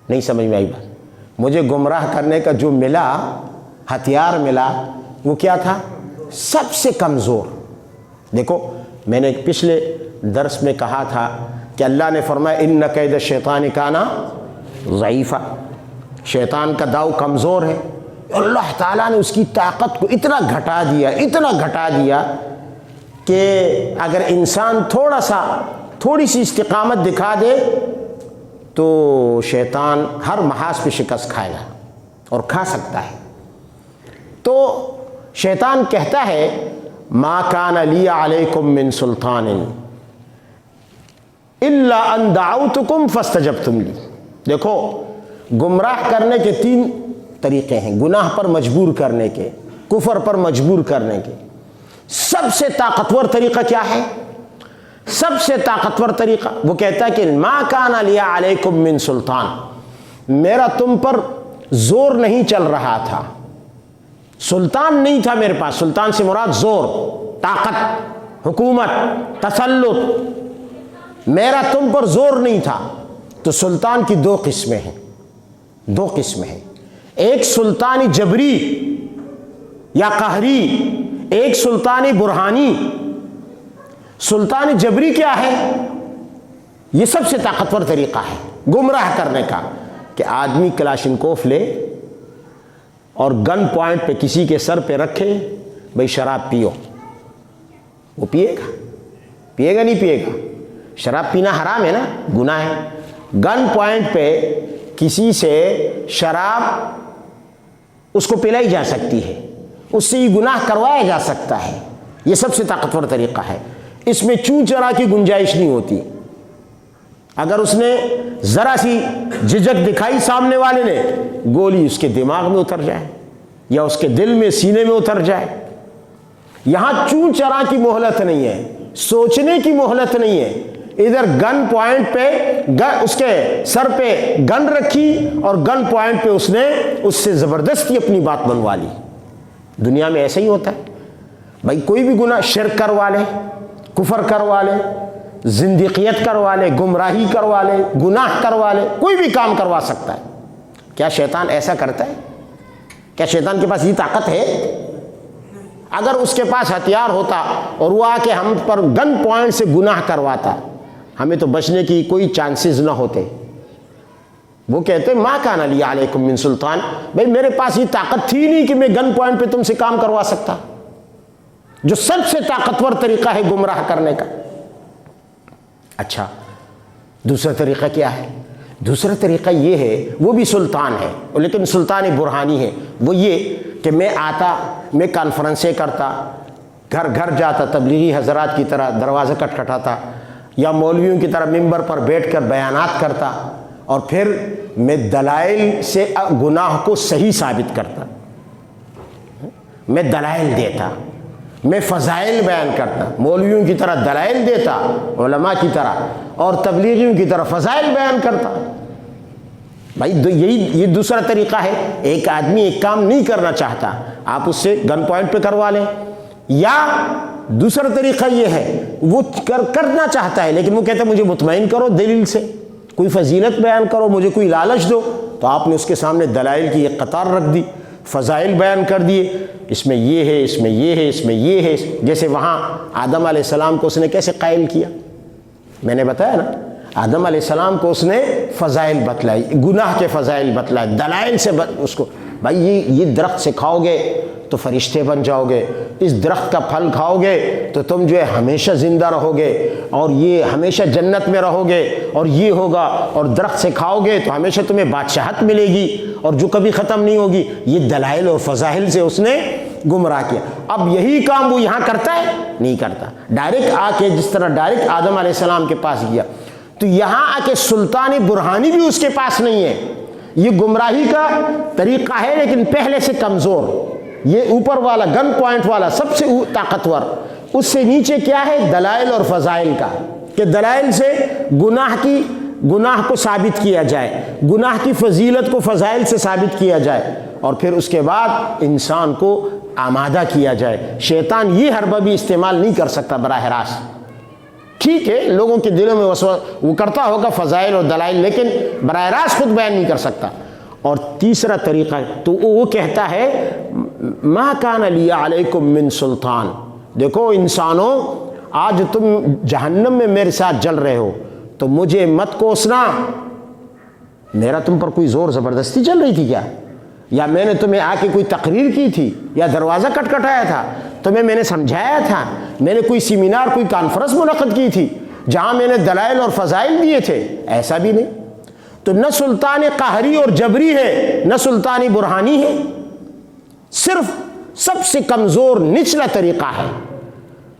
نہیں سمجھ میں آئی بات؟ مجھے گمراہ کرنے کا جو ملا، ہتھیار ملا، وہ کیا تھا؟ سب سے کمزور۔ دیکھو میں نے پچھلے درس میں کہا تھا کہ اللہ نے فرمایا ان کید الشیطان کان ضعیفا، شیطان کا داؤ کمزور ہے۔ اللہ تعالیٰ نے اس کی طاقت کو اتنا گھٹا دیا کہ اگر انسان تھوڑی سی استقامت دکھا دے تو شیطان ہر محاذ پہ شکست کھائے گا اور کھا سکتا ہے۔ تو شیطان کہتا ہے ما کان لی علیکم من سلطان الا ان دعوتکم فاستجبتم لی۔ دیکھو گمراہ کرنے کے 3 طریقے ہیں، گناہ پر مجبور کرنے کے، کفر پر مجبور کرنے کے۔ سب سے طاقتور طریقہ کیا ہے؟ سب سے طاقتور طریقہ وہ کہتا ہے کہ ما کان لی علیکم من سلطان، میرا تم پر زور نہیں چل رہا تھا، سلطان نہیں تھا میرے پاس۔ سلطان سے مراد زور، طاقت، حکومت، تسلط، میرا تم پر زور نہیں تھا۔ تو سلطان کی 2 قسمیں ہیں، 2 قسمیں ہیں، ایک سلطانی جبری یا قہری، ایک سلطانی برہانی۔ سلطانی جبری کیا ہے؟ یہ سب سے طاقتور طریقہ ہے گمراہ کرنے کا، کہ آدمی کلاشنکوف لے اور گن پوائنٹ پہ کسی کے سر پہ رکھے، بھئی شراب پیو، وہ پیے گا نہیں پیے گا؟ شراب پینا حرام ہے نا، گناہ ہے۔ گن پوائنٹ پہ کسی سے شراب اس کو پلائی جا سکتی ہے، اس سے یہ گناہ کروایا جا سکتا ہے۔ یہ سب سے طاقتور طریقہ ہے، اس میں چوں چرا کی گنجائش نہیں ہوتی۔ اگر اس نے ذرا سی جھجک دکھائی سامنے والے نے، گولی اس کے دماغ میں اتر جائے یا اس کے دل میں، سینے میں اتر جائے۔ یہاں چوں چرا کی مہلت نہیں ہے، سوچنے کی مہلت نہیں ہے۔ ادھر گن پوائنٹ پہ اس کے سر پہ گن رکھی اور گن پوائنٹ پہ اس نے اس سے زبردستی اپنی بات بنوا لی۔ دنیا میں ایسا ہی ہوتا ہے بھائی، کوئی بھی گناہ، شرک کروا لے، کفر کروا لے، زندقیت کروا لے، گمراہی کروا لے، گناہ کروا لے، کوئی بھی کام کروا سکتا ہے۔ کیا شیطان ایسا کرتا ہے؟ کیا شیطان کے پاس یہ طاقت ہے؟ اگر اس کے پاس ہتھیار ہوتا اور وہ آ کے ہم پر گن پوائنٹ سے گناہ کرواتا، ہمیں تو بچنے کی کوئی چانسز نہ ہوتے۔ وہ کہتے ما کان لی علیکم من سلطان، بھائی میرے پاس یہ طاقت تھی نہیں کہ میں گن پوائنٹ پہ تم سے کام کروا سکتا، جو سب سے طاقتور طریقہ ہے گمراہ کرنے کا۔ اچھا دوسرا طریقہ کیا ہے؟ دوسرا طریقہ یہ ہے، وہ بھی سلطان ہے لیکن سلطان برہانی ہے۔ وہ یہ کہ میں آتا، میں کانفرنسیں کرتا، گھر گھر جاتا، تبلیغی حضرات کی طرح دروازہ کھٹکھٹاتا، یا مولویوں کی طرح ممبر پر بیٹھ کر بیانات کرتا، اور پھر میں دلائل سے گناہ کو صحیح ثابت کرتا، میں دلائل دیتا، میں فضائل بیان کرتا، مولویوں کی طرح دلائل دیتا علماء کی طرح، اور تبلیغیوں کی طرح فضائل بیان کرتا۔ بھائی یہ دوسرا طریقہ ہے۔ ایک آدمی ایک کام نہیں کرنا چاہتا، آپ اس سے گن پوائنٹ پہ کروا لیں، یا دوسرا طریقہ یہ ہے وہ کرنا چاہتا ہے لیکن وہ کہتا ہے مجھے مطمئن کرو دلیل سے، کوئی فضیلت بیان کرو، مجھے کوئی لالچ دو، تو آپ نے اس کے سامنے دلائل کی ایک قطار رکھ دی، فضائل بیان کر دیے، اس میں یہ ہے، اس میں یہ ہے، اس میں یہ ہے۔ جیسے وہاں آدم علیہ السلام کو اس نے کیسے قائل کیا، میں نے بتایا نا، آدم علیہ السلام کو اس نے فضائل بتلائی، گناہ کے فضائل بتلائے، دلائل سے اس کو، بھائی یہ درخت سے کھاؤ گے تو فرشتے بن جاؤ گے، اس درخت کا پھل کھاؤ گے تو تم جو ہے ہمیشہ زندہ رہو گے، اور یہ ہمیشہ جنت میں رہو گے، اور یہ ہوگا، اور درخت سے کھاؤ گے تو ہمیشہ تمہیں بادشاہت ملے گی اور جو کبھی ختم نہیں ہوگی۔ یہ دلائل اور فضائل سے اس نے گمراہ کیا۔ اب یہی کام وہ یہاں کرتا ہے؟ نہیں کرتا۔ ڈائریکٹ آ کے جس طرح ڈائریکٹ آدم علیہ السلام کے پاس گیا، تو تو یہاں آ کے سلطان برہانی بھی اس کے پاس نہیں ہے. یہ گمراہی کا طریقہ ہے لیکن پہلے سے کمزور. یہ اوپر والا گن پوائنٹ والا سب سے طاقتور. اس سے نیچے کیا ہے؟ دلائل اور فضائل کا، کہ دلائل سے گناہ کو ثابت کیا جائے، گناہ کی فضیلت کو فضائل سے ثابت کیا جائے، اور پھر اس کے بعد انسان کو آمادہ کیا جائے. شیطان یہ حربہ بھی استعمال نہیں کر سکتا براہ راست. ٹھیک ہے لوگوں کے دلوں میں وہ کرتا ہوگا فضائل اور دلائل، لیکن براہ راست خود بیان نہیں کر سکتا. اور تیسرا طریقہ تو وہ کہتا ہے ما کان لی علیکم من سلطان. دیکھو انسانوں، آج تم جہنم میں میرے ساتھ جل رہے ہو تو مجھے مت کوسنا. میرا تم پر کوئی زور زبردستی چل رہی تھی کیا؟ یا میں نے تمہیں آ کے کوئی تقریر کی تھی، یا دروازہ کٹکھٹایا تھا، تمہیں میں نے سمجھایا تھا، میں نے کوئی سیمینار کوئی کانفرنس منعقد کی تھی جہاں میں نے دلائل اور فضائل دیے تھے؟ ایسا بھی نہیں. تو نہ سلطان قہری اور جبری ہے، نہ سلطان برہانی ہے. صرف سب سے کمزور نچلا طریقہ ہے.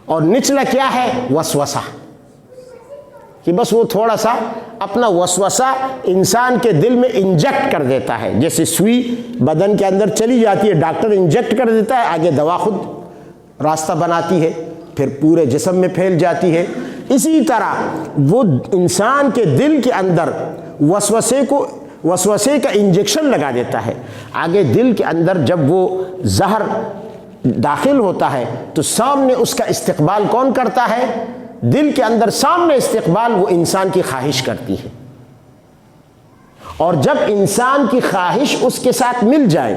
اور نچلا کیا ہے؟ وسوسہ. کہ بس وہ تھوڑا سا اپنا وسوسہ انسان کے دل میں انجیکٹ کر دیتا ہے. جیسے سوئی بدن کے اندر چلی جاتی ہے، ڈاکٹر انجیکٹ کر دیتا ہے، آگے دوا خود راستہ بناتی ہے، پھر پورے جسم میں پھیل جاتی ہے. اسی طرح وہ انسان کے دل کے اندر وسوسے کا انجیکشن لگا دیتا ہے. آگے دل کے اندر جب وہ زہر داخل ہوتا ہے تو سامنے اس کا استقبال کون کرتا ہے؟ دل کے اندر سامنے استقبال وہ انسان کی خواہش کرتی ہے. اور جب انسان کی خواہش اس کے ساتھ مل جائے،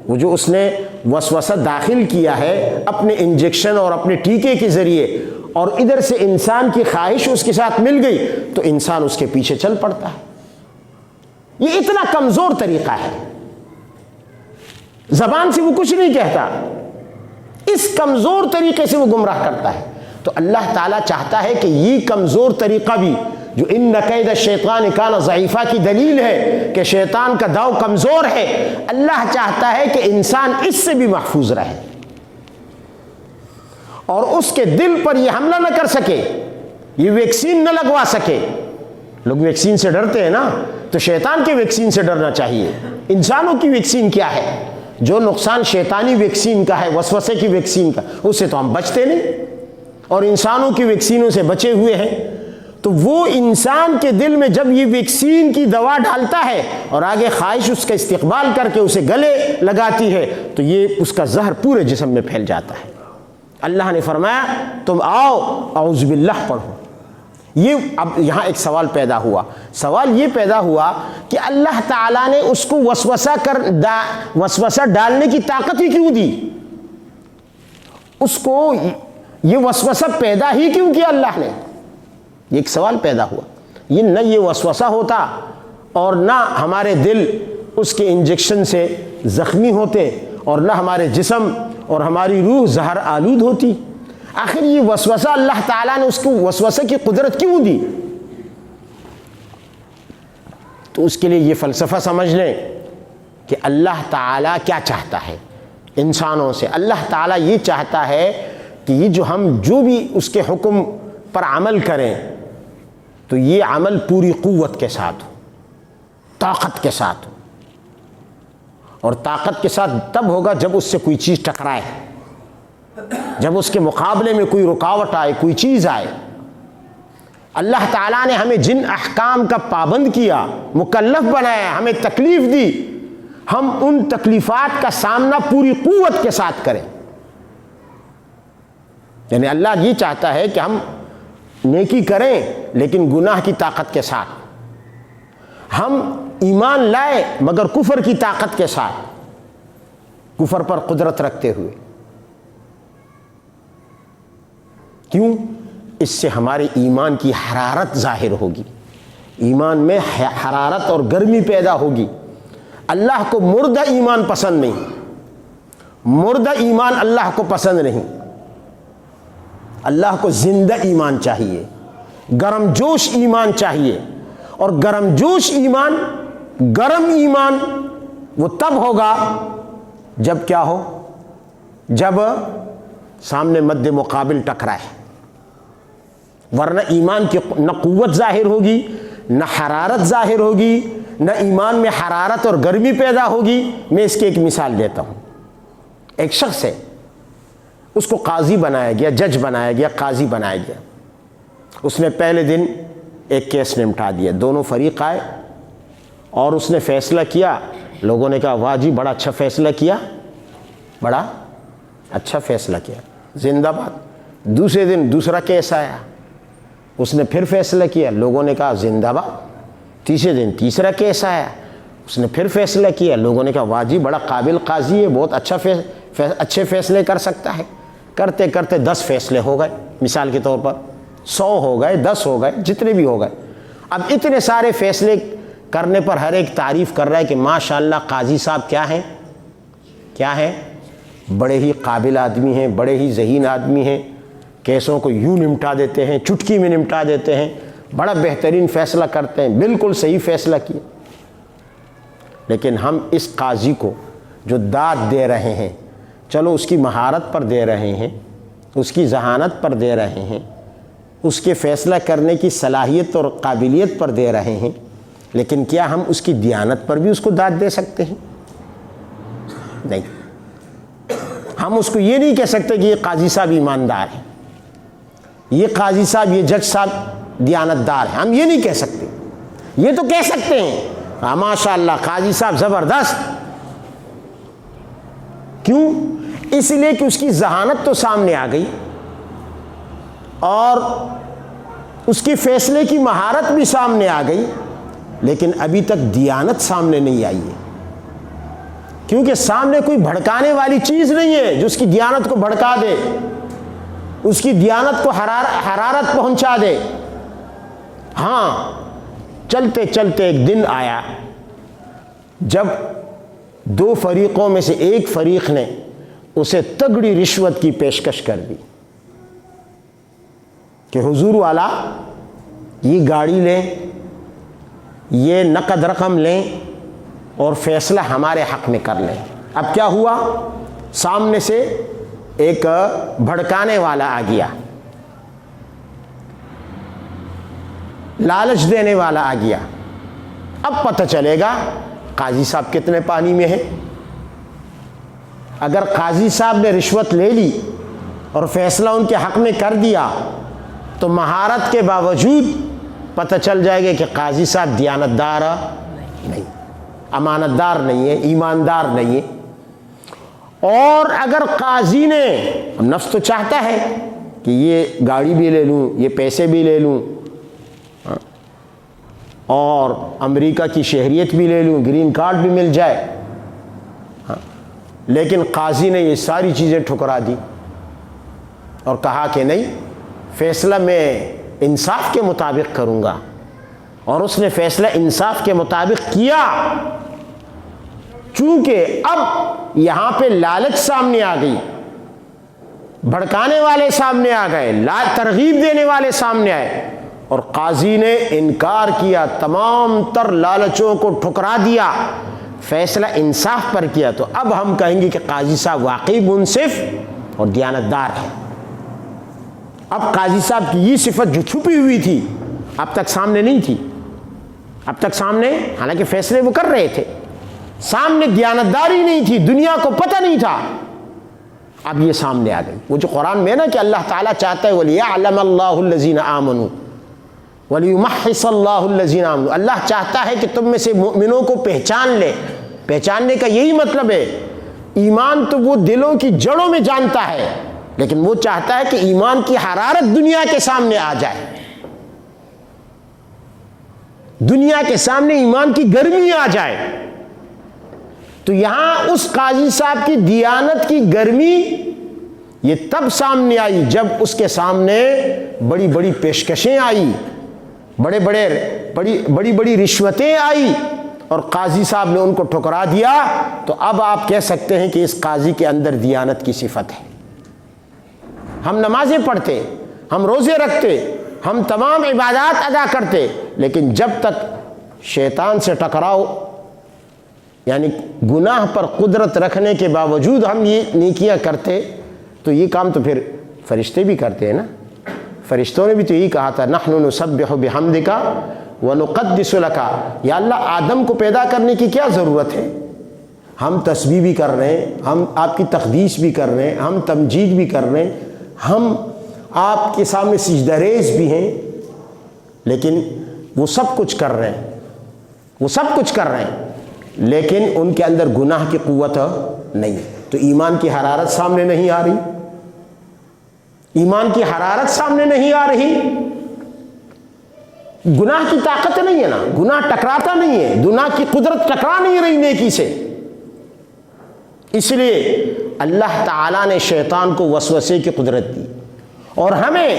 وہ جو اس نے وسوسہ داخل کیا ہے اپنے انجیکشن اور اپنے ٹیکے کے ذریعے، اور ادھر سے انسان کی خواہش اس کے ساتھ مل گئی تو انسان اس کے پیچھے چل پڑتا ہے. یہ اتنا کمزور طریقہ ہے، زبان سے وہ کچھ نہیں کہتا، اس کمزور طریقے سے وہ گمراہ کرتا ہے. تو اللہ تعالیٰ چاہتا ہے کہ یہ کمزور طریقہ بھی، جو ان کید الشیطان کان ضعیفہ کی دلیل ہے کہ شیطان کا داؤ کمزور ہے، اللہ چاہتا ہے کہ انسان اس سے بھی محفوظ رہے اور اس کے دل پر یہ حملہ نہ کر سکے، یہ ویکسین نہ لگوا سکے. لوگ ویکسین سے ڈرتے ہیں نا، تو شیطان کے ویکسین سے ڈرنا چاہیے. انسانوں کی ویکسین کیا ہے؟ جو نقصان شیطانی ویکسین کا ہے، وسوسے کی ویکسین کا، اس سے تو ہم بچتے نہیں، اور انسانوں کی ویکسینوں سے بچے ہوئے ہیں. تو وہ انسان کے دل میں جب یہ ویکسین کی دوا ڈالتا ہے اور آگے خواہش اس کا استقبال کر کے اسے گلے لگاتی ہے تو یہ اس کا زہر پورے جسم میں پھیل جاتا ہے. اللہ نے فرمایا تم آؤ اعوذ باللہ پڑھو. یہ اب یہاں ایک سوال پیدا ہوا. سوال یہ پیدا ہوا کہ اللہ تعالیٰ نے اس کو وسوسہ ڈالنے کی طاقت ہی کیوں دی؟ اس کو یہ وسوسہ پیدا ہی کیوں کیا اللہ نے؟ یہ ایک سوال پیدا ہوا. یہ نہ یہ وسوسہ ہوتا اور نہ ہمارے دل اس کے انجیکشن سے زخمی ہوتے اور نہ ہمارے جسم اور ہماری روح زہر آلود ہوتی. آخر یہ وسوسہ اللہ تعالیٰ نے اس کو وسوسے کی قدرت کیوں دی؟ تو اس کے لیے یہ فلسفہ سمجھ لیں کہ اللہ تعالیٰ کیا چاہتا ہے انسانوں سے. اللہ تعالیٰ یہ چاہتا ہے کہ یہ جو بھی اس کے حکم پر عمل کریں تو یہ عمل پوری قوت کے ساتھ ہو، طاقت کے ساتھ ہو. اور طاقت کے ساتھ تب ہوگا جب اس سے کوئی چیز ٹکرائے، جب اس کے مقابلے میں کوئی رکاوٹ آئے، کوئی چیز آئے. اللہ تعالیٰ نے ہمیں جن احکام کا پابند کیا، مکلف بنایا، ہمیں تکلیف دی، ہم ان تکلیفات کا سامنا پوری قوت کے ساتھ کریں. یعنی اللہ یہ چاہتا ہے کہ ہم نیکی کریں لیکن گناہ کی طاقت کے ساتھ، ہم ایمان لائے مگر کفر کی طاقت کے ساتھ، کفر پر قدرت رکھتے ہوئے. کیوں؟ اس سے ہمارے ایمان کی حرارت ظاہر ہوگی، ایمان میں حرارت اور گرمی پیدا ہوگی. اللہ کو مردہ ایمان پسند نہیں، مردہ ایمان اللہ کو پسند نہیں. اللہ کو زندہ ایمان چاہیے، گرم جوش ایمان چاہیے. اور گرم جوش ایمان، گرم ایمان وہ تب ہوگا جب کیا ہو؟ جب سامنے مد مقابل ٹکرائے. ورنہ ایمان کی نہ قوت ظاہر ہوگی، نہ حرارت ظاہر ہوگی، نہ ایمان میں حرارت اور گرمی پیدا ہوگی۔ میں اس کی ایک مثال دیتا ہوں۔ ایک شخص ہے، اس کو قاضی بنایا گیا، جج بنایا گیا، قاضی بنایا گیا۔ اس نے پہلے دن ایک کیس نمٹا دیا، دونوں فریق آئے اور اس نے فیصلہ کیا۔ لوگوں نے کہا واہ جی بڑا اچھا فیصلہ کیا، بڑا اچھا فیصلہ کیا، زندہ باد۔ دوسرے دن دوسرا کیس آیا، اس نے پھر فیصلہ کیا، لوگوں نے کہا زندہ باد۔ تیسرے دن تیسرا کیس آیا، اس نے پھر فیصلہ کیا، لوگوں نے کہا واہ جی بڑا قابل قاضی ہے، بہت اچھے فیصلے کر سکتا ہے۔ کرتے کرتے 10 فیصلے ہو گئے، مثال کے طور پر 100 ہو گئے، 10 ہو گئے، جتنے بھی ہو گئے۔ اب اتنے سارے فیصلے کرنے پر ہر ایک تعریف کر رہا ہے کہ ماشاءاللہ قاضی صاحب کیا ہیں، بڑے ہی قابل آدمی ہیں، بڑے ہی ذہین آدمی ہیں، کیسوں کو یوں نمٹا دیتے ہیں، چٹکی میں نمٹا دیتے ہیں، بڑا بہترین فیصلہ کرتے ہیں، بالکل صحیح فیصلہ کیا۔ لیکن ہم اس قاضی کو جو داد دے رہے ہیں، چلو اس کی مہارت پر دے رہے ہیں، اس کی ذہانت پر دے رہے ہیں، اس کے فیصلہ کرنے کی صلاحیت اور قابلیت پر دے رہے ہیں، لیکن کیا ہم اس کی دیانت پر بھی اس کو داد دے سکتے ہیں؟ نہیں۔ ہم اس کو یہ نہیں کہہ سکتے کہ یہ قاضی صاحب ایماندار ہے، یہ قاضی صاحب، یہ جج صاحب دیانتدار ہے، ہم یہ نہیں کہہ سکتے۔ یہ تو کہہ سکتے ہیں ماشاءاللہ قاضی صاحب زبردست۔ کیوں؟ اس لیے کہ اس کی ذہانت تو سامنے آ گئی اور اس کی فیصلے کی مہارت بھی سامنے آ گئی، لیکن ابھی تک دیانت سامنے نہیں آئی ہے، کیونکہ سامنے کوئی بھڑکانے والی چیز نہیں ہے جو اس کی دیانت کو بھڑکا دے، اس کی دیانت کو حرارت پہنچا دے۔ ہاں، چلتے چلتے ایک دن آیا جب 2 فریقوں میں سے ایک فریق نے اسے تگڑی رشوت کی پیشکش کر دی کہ حضور والا یہ گاڑی لیں، یہ نقد رقم لیں اور فیصلہ ہمارے حق میں کر لیں۔ اب کیا ہوا؟ سامنے سے ایک بھڑکانے والا آ گیا، لالچ دینے والا آ گیا۔ اب پتہ چلے گا قاضی صاحب کتنے پانی میں ہیں۔ اگر قاضی صاحب نے رشوت لے لی اور فیصلہ ان کے حق میں کر دیا تو مہارت کے باوجود پتہ چل جائے گا کہ قاضی صاحب دیانتدار نہیں، امانتدار نہیں ہے، ایماندار نہیں ہے۔ اور اگر قاضی نے، نفس تو چاہتا ہے کہ یہ گاڑی بھی لے لوں، یہ پیسے بھی لے لوں اور امریکہ کی شہریت بھی لے لوں، گرین کارڈ بھی مل جائے، لیکن قاضی نے یہ ساری چیزیں ٹھکرا دی اور کہا کہ نہیں، فیصلہ میں انصاف کے مطابق کروں گا، اور اس نے فیصلہ انصاف کے مطابق کیا۔ چونکہ اب یہاں پہ لالچ سامنے آ گئی، بھڑکانے والے سامنے آ گئے، ترغیب دینے والے سامنے آئے، اور قاضی نے انکار کیا، تمام تر لالچوں کو ٹھکرا دیا، فیصلہ انصاف پر کیا، تو اب ہم کہیں گے کہ قاضی صاحب واقعی منصف اور دیانتدار ہے۔ اب قاضی صاحب کی یہ صفت جو چھپی ہوئی تھی اب تک سامنے نہیں تھی، اب تک سامنے، حالانکہ فیصلے وہ کر رہے تھے، سامنے دیانتداری نہیں تھی، دنیا کو پتہ نہیں تھا، اب یہ سامنے آ گئی۔ وہ جو قرآن میں نا کہ اللہ تعالیٰ چاہتا ہے وَلِيَعْلَمَ اللَّهُ الَّذِينَ آمَنُوا وَلِيُمَحِّصَ اللَّهُ الَّذِينَ آمَنُوا، اللہ چاہتا ہے کہ تم میں سے مومنوں کو پہچان لے۔ پہچاننے کا یہی مطلب ہے، ایمان تو وہ دلوں کی جڑوں میں جانتا ہے، لیکن وہ چاہتا ہے کہ ایمان کی حرارت دنیا کے سامنے آ جائے، دنیا کے سامنے ایمان کی گرمی آ جائے۔ تو یہاں اس قاضی صاحب کی دیانت کی گرمی یہ تب سامنے آئی جب اس کے سامنے بڑی بڑی پیشکشیں آئی، بڑی بڑی رشوتیں آئی، اور قاضی صاحب نے ان کو ٹھکرا دیا۔ تو اب آپ کہہ سکتے ہیں کہ اس قاضی کے اندر دیانت کی صفت ہے۔ ہم نمازیں پڑھتے، ہم روزے رکھتے، ہم تمام عبادات ادا کرتے، لیکن جب تک شیطان سے ٹکراؤ، یعنی گناہ پر قدرت رکھنے کے باوجود ہم یہ نیکیاں کرتے، تو یہ کام تو پھر فرشتے بھی کرتے ہیں نا، فرشتوں نے بھی تو یہی کہا تھا نحن نسبح بحمدک ونقدس لک، یا اللہ آدم کو پیدا کرنے کی کیا ضرورت ہے؟ ہم تسبیح بھی کر رہے ہیں، ہم آپ کی تقدیس بھی کر رہے ہیں، ہم تمجید بھی کر رہے ہیں، ہم آپ کے سامنے سجدہ ریز بھی ہیں، لیکن وہ سب کچھ کر رہے ہیں، وہ سب کچھ کر رہے ہیں، لیکن ان کے اندر گناہ کی قوت نہیں ہے۔ تو ایمان کی حرارت سامنے نہیں آ رہی، ایمان کی حرارت سامنے نہیں آ رہی، گناہ کی طاقت نہیں ہے نا، گناہ ٹکراتا نہیں ہے، گناہ کی قدرت ٹکرا نہیں رہی نیکی سے۔ اس لیے اللہ تعالیٰ نے شیطان کو وسوسے کی قدرت دی، اور ہمیں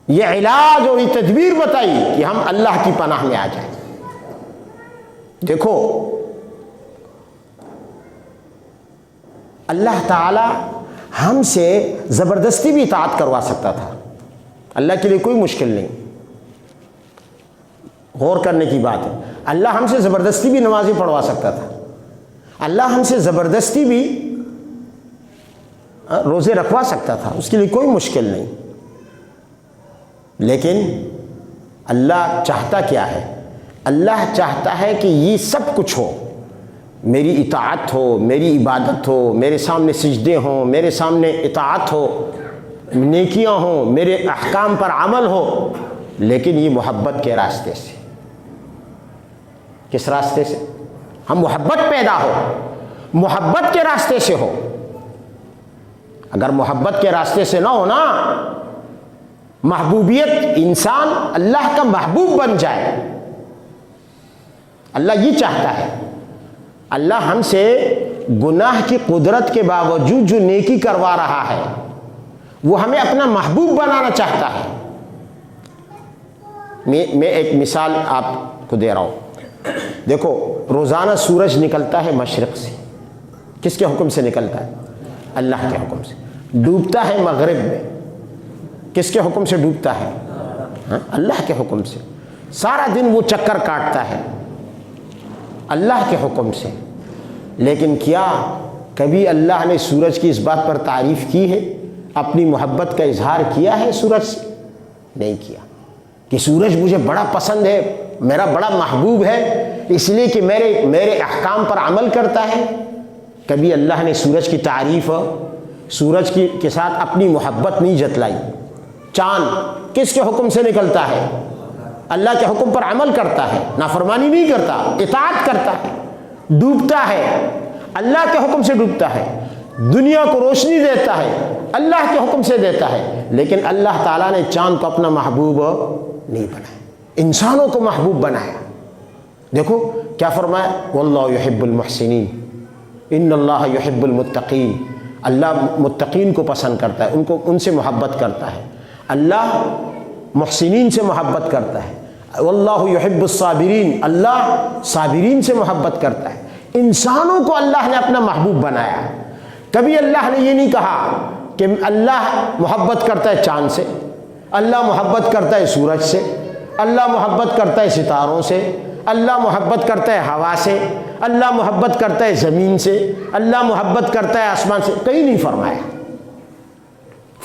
یہ علاج اور یہ تدبیر بتائی کہ ہم اللہ کی پناہ میں آ جائیں۔ دیکھو اللہ تعالیٰ ہم سے زبردستی بھی اطاعت کروا سکتا تھا، اللہ کے لیے کوئی مشکل نہیں، غور کرنے کی بات ہے۔ اللہ ہم سے زبردستی بھی نمازیں پڑھوا سکتا تھا، اللہ ہم سے زبردستی بھی روزے رکھوا سکتا تھا، اس کے لیے کوئی مشکل نہیں، لیکن اللہ چاہتا کیا ہے؟ اللہ چاہتا ہے کہ یہ سب کچھ ہو، میری اطاعت ہو، میری عبادت ہو، میرے سامنے سجدے ہوں، میرے سامنے اطاعت ہو، نیکیاں ہوں، میرے احکام پر عمل ہو، لیکن یہ محبت کے راستے سے۔ کس راستے سے؟ ہم محبت پیدا ہو، محبت کے راستے سے ہو۔ اگر محبت کے راستے سے نہ ہو نا، محبوبیت، انسان اللہ کا محبوب بن جائے، اللہ یہ چاہتا ہے۔ اللہ ہم سے گناہ کی قدرت کے باوجود جو نیکی کروا رہا ہے وہ ہمیں اپنا محبوب بنانا چاہتا ہے۔ میں ایک مثال آپ کو دے رہا ہوں، دیکھو روزانہ سورج نکلتا ہے مشرق سے، کس کے حکم سے نکلتا ہے؟ اللہ کے حکم سے۔ ڈوبتا ہے مغرب میں، کس کے حکم سے ڈوبتا ہے؟ اللہ کے حکم سے۔ سارا دن وہ چکر کاٹتا ہے اللہ کے حکم سے، لیکن کیا کبھی اللہ نے سورج کی اس بات پر تعریف کی ہے، اپنی محبت کا اظہار کیا ہے سورج سے؟ نہیں کیا، کہ سورج مجھے بڑا پسند ہے، میرا بڑا محبوب ہے، اس لیے کہ میرے احکام پر عمل کرتا ہے۔ کبھی اللہ نے سورج کی تعریف، سورج کے ساتھ اپنی محبت نہیں جتلائی۔ چاند کس کے حکم سے نکلتا ہے؟ اللہ کے حکم پر عمل کرتا ہے، نافرمانی نہیں کرتا، اطاعت کرتا ہے۔ ڈوبتا ہے، اللہ کے حکم سے ڈوبتا ہے، دنیا کو روشنی دیتا ہے، اللہ کے حکم سے دیتا ہے، لیکن اللہ تعالیٰ نے چاند کو اپنا محبوب نہیں بنایا، انسانوں کو محبوب بنایا۔ دیکھو کیا فرمایا، واللہ یحب المحسنین ان اللہ یحب المتقین، اللہ متقین کو پسند کرتا ہے، ان سے محبت کرتا ہے، اللہ محسنین سے محبت کرتا ہے۔ واللہ یحب الصابرین، اللہ صابرین سے محبت کرتا ہے۔ انسانوں کو اللہ نے اپنا محبوب بنایا۔ کبھی اللہ نے یہ نہیں کہا کہ اللہ محبت کرتا ہے چاند سے، اللہ محبت کرتا ہے سورج سے، اللہ محبت کرتا ہے ستاروں سے، اللہ محبت کرتا ہے ہوا سے، اللہ محبت کرتا ہے زمین سے، اللہ محبت کرتا ہے آسمان سے، کہیں نہیں فرمایا۔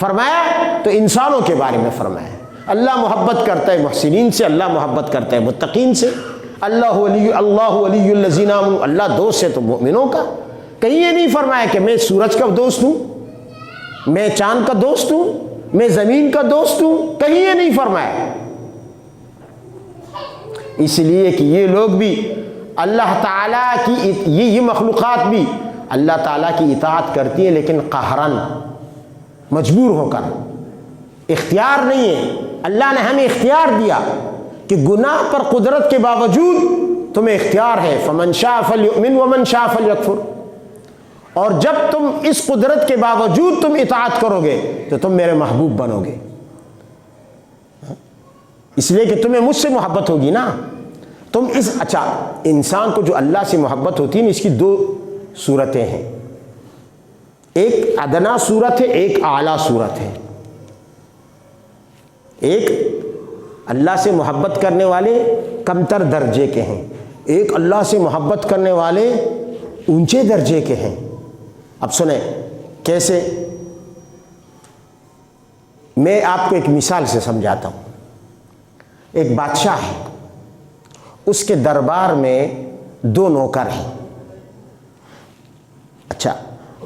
فرمایا تو انسانوں کے بارے میں فرمایا، اللہ محبت کرتا ہے محسنین سے، اللہ محبت کرتا ہے متقین سے، اللہ ولی الذین آمنوا، اللہ دوست ہے تو مومنوں کا۔ کہیں یہ نہیں فرمایا کہ میں سورج کا دوست ہوں، میں چاند کا دوست ہوں، میں زمین کا دوست ہوں، کہیں یہ نہیں فرمایا۔ اس لیے کہ یہ لوگ بھی اللہ تعالیٰ کی، یہ مخلوقات بھی اللہ تعالیٰ کی اطاعت کرتی ہیں، لیکن قہراً، مجبور ہو کر، اختیار نہیں ہے۔ اللہ نے ہمیں اختیار دیا کہ گناہ پر قدرت کے باوجود تمہیں اختیار ہے، فمن شاء فلیؤمن ومن شاء فلیکفر، اور جب تم اس قدرت کے باوجود تم اطاعت کرو گے تو تم میرے محبوب بنو گے، اس لیے کہ تمہیں مجھ سے محبت ہوگی نا۔ تم اچھا، انسان کو جو اللہ سے محبت ہوتی ہے اس کی دو صورتیں ہیں، ایک ادنا صورت ہے، ایک اعلیٰ صورت ہے۔ ایک اللہ سے محبت کرنے والے کمتر درجے کے ہیں، ایک اللہ سے محبت کرنے والے اونچے درجے کے ہیں۔ اب سنیں کیسے، میں آپ کو ایک مثال سے سمجھاتا ہوں. ایک بادشاہ ہے، اس کے دربار میں 2 نوکر ہیں. اچھا،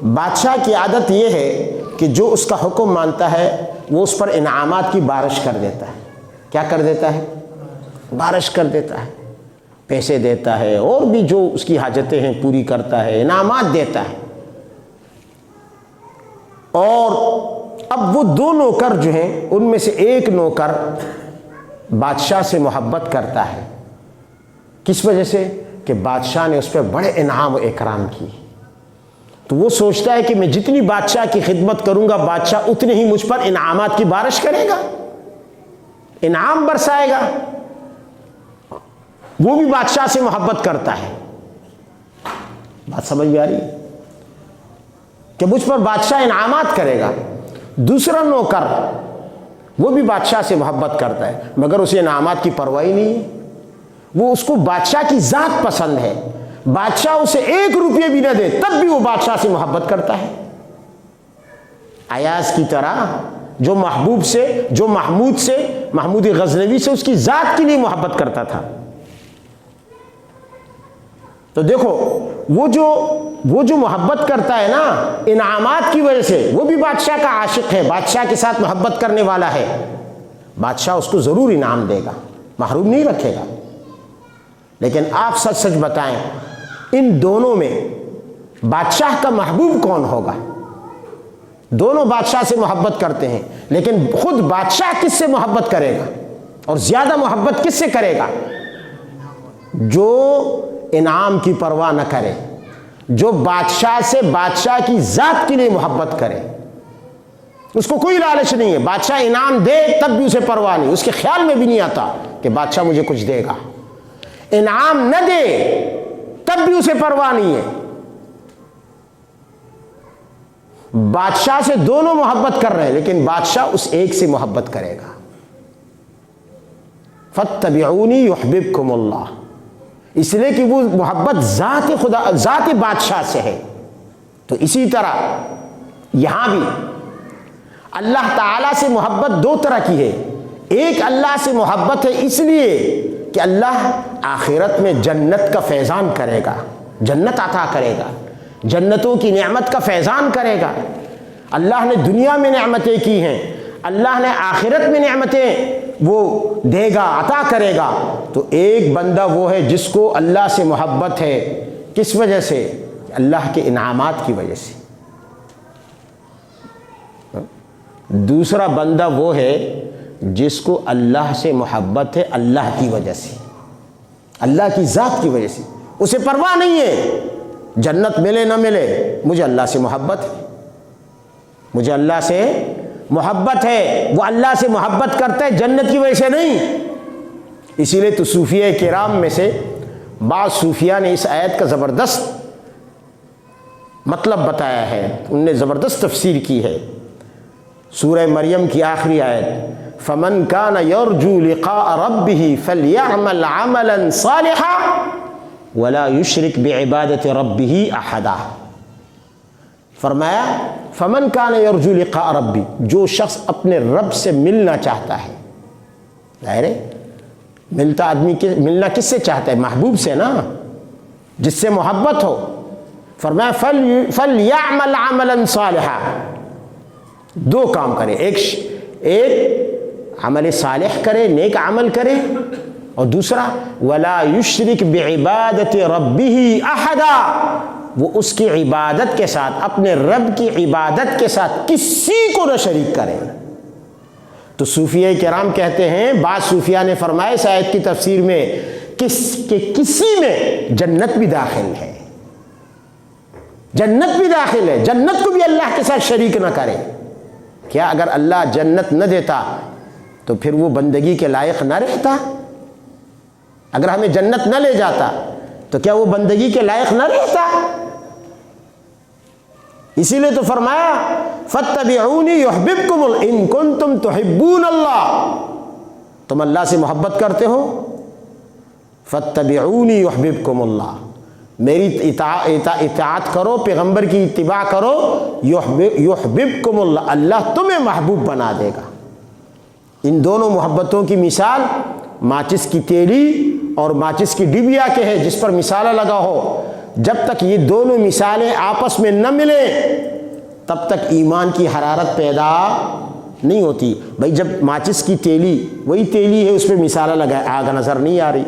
بادشاہ کی عادت یہ ہے کہ جو اس کا حکم مانتا ہے وہ اس پر انعامات کی بارش کر دیتا ہے. کیا کر دیتا ہے؟ بارش کر دیتا ہے، پیسے دیتا ہے، اور بھی جو اس کی حاجتیں ہیں پوری کرتا ہے، انعامات دیتا ہے. اور اب وہ 2 نوکر جو ہیں ان میں سے ایک نوکر بادشاہ سے محبت کرتا ہے. کس وجہ سے؟ کہ بادشاہ نے اس پہ بڑے انعام و اکرام کی. تو وہ سوچتا ہے کہ میں جتنی بادشاہ کی خدمت کروں گا بادشاہ اتنے ہی مجھ پر انعامات کی بارش کرے گا، انعام برسائے گا. وہ بھی بادشاہ سے محبت کرتا ہے. بات سمجھ میں آ رہی ہے کہ مجھ پر بادشاہ انعامات کرے گا. دوسرا نوکر وہ بھی بادشاہ سے محبت کرتا ہے مگر اسے انعامات کی پرواہ نہیں ہے. وہ اس کو بادشاہ کی ذات پسند ہے، بادشاہ اسے 1 روپیہ بھی نہ دے تب بھی وہ بادشاہ سے محبت کرتا ہے. ایاز کی طرح جو محمود غزنوی سے اس کی ذات کے لیے محبت کرتا تھا. تو دیکھو وہ جو محبت کرتا ہے نا انعامات کی وجہ سے، وہ بھی بادشاہ کا عاشق ہے، بادشاہ کے ساتھ محبت کرنے والا ہے. بادشاہ اس کو ضرور انعام دے گا، محروم نہیں رکھے گا. لیکن آپ سچ بتائیں ان دونوں میں بادشاہ کا محبوب کون ہوگا؟ دونوں بادشاہ سے محبت کرتے ہیں لیکن خود بادشاہ کس سے محبت کرے گا اور زیادہ محبت کس سے کرے گا؟ جو انعام کی پرواہ نہ کرے، جو بادشاہ سے بادشاہ کی ذات کے لیے محبت کرے. اس کو کوئی لالچ نہیں ہے، بادشاہ انعام دے تب بھی اسے پرواہ نہیں، اس کے خیال میں بھی نہیں آتا کہ بادشاہ مجھے کچھ دے گا. انعام نہ دے تب بھی اسے پرواہ نہیں ہے. بادشاہ سے دونوں محبت کر رہے ہیں لیکن بادشاہ اس ایک سے محبت کرے گا. فاتبعونی یحببکم اللہ، اس لیے کہ وہ محبت ذات بادشاہ سے ہے. تو اسی طرح یہاں بھی اللہ تعالیٰ سے محبت 2 طرح کی ہے. ایک اللہ سے محبت ہے اس لیے کہ اللہ آخرت میں جنت کا فیضان کرے گا، جنت عطا کرے گا، جنتوں کی نعمت کا فیضان کرے گا. اللہ نے دنیا میں نعمتیں کی ہیں، اللہ نے آخرت میں نعمتیں وہ دے گا، عطا کرے گا. تو ایک بندہ وہ ہے جس کو اللہ سے محبت ہے، کس وجہ سے؟ اللہ کے انعامات کی وجہ سے. دوسرا بندہ وہ ہے جس کو اللہ سے محبت ہے اللہ کی وجہ سے، اللہ کی ذات کی وجہ سے. اسے پرواہ نہیں ہے جنت ملے نہ ملے، مجھے اللہ سے محبت ہے، مجھے اللہ سے محبت ہے. وہ اللہ سے محبت کرتا ہے جنت کی وجہ سے نہیں. اسی لیے تو صوفیہ کرام میں سے بعض صوفیہ نے اس آیت کا زبردست مطلب بتایا ہے، ان نے زبردست تفسیر کی ہے. سورہ مریم کی آخری آیت فَمَنْ كَانَ يَرْجُو لِقَاءَ رَبِّهِ فَلْيَعْمَلْ عَمَلًا صَالِحًا وَلَا يُشْرِكْ بِعِبَادَةِ رَبِّهِ أَحَدًا. فرمایا فَمَنْ كَانَ يَرْجُو لِقَاءَ رَبِّهِ، جو شخص اپنے رب سے ملنا چاہتا ہے. ظاہر ہے ملتا آدمی ملنا کس سے چاہتا ہے؟ محبوب سے نا، جس سے محبت ہو. فرمایا فَلْيَعْمَلْ عَمَلًا صَالِحًا، 2 کام کرے، ایک عمل صالح کرے، نیک عمل کرے، اور دوسرا وَلَا يُشْرِكْ بِعِبَادَةِ رَبِّهِ أَحَدًا، وہ اس کی عبادت کے ساتھ، اپنے رب کی عبادت کے ساتھ کسی کو نہ شریک کرے. تو صوفیہ کرام کہتے ہیں، بعض صوفیہ نے فرمایا اس آیت کی تفسیر میں کہ کسی میں جنت بھی داخل ہے، جنت بھی داخل ہے، جنت کو بھی اللہ کے ساتھ شریک نہ کرے. کیا اگر اللہ جنت نہ دیتا تو پھر وہ بندگی کے لائق نہ رہتا؟ اگر ہمیں جنت نہ لے جاتا تو کیا وہ بندگی کے لائق نہ رہتا؟ اسی لیے تو فرمایا فَاتَّبِعُونِي يُحْبِبْكُمُ إِن كُنتُمْ تُحِبُّونَ اللَّهَ، تم اللہ سے محبت کرتے ہو، فَاتَّبِعُونِي يُحْبِبْكُمُ اللَّهَ، میری اطاعت کرو، پیغمبر کی اتباع کرو، یحببکم اللہ، اللہ تمہیں محبوب بنا دے گا. ان دونوں محبتوں کی مثال ماچس کی تیلی اور ماچس کی ڈبیا کے ہے جس پر مثالہ لگا ہو. جب تک یہ دونوں مثالیں آپس میں نہ ملیں تب تک ایمان کی حرارت پیدا نہیں ہوتی. بھائی جب ماچس کی تیلی وہی تیلی ہے، اس پہ مثالہ لگا ہے، آگ نظر نہیں آ رہی.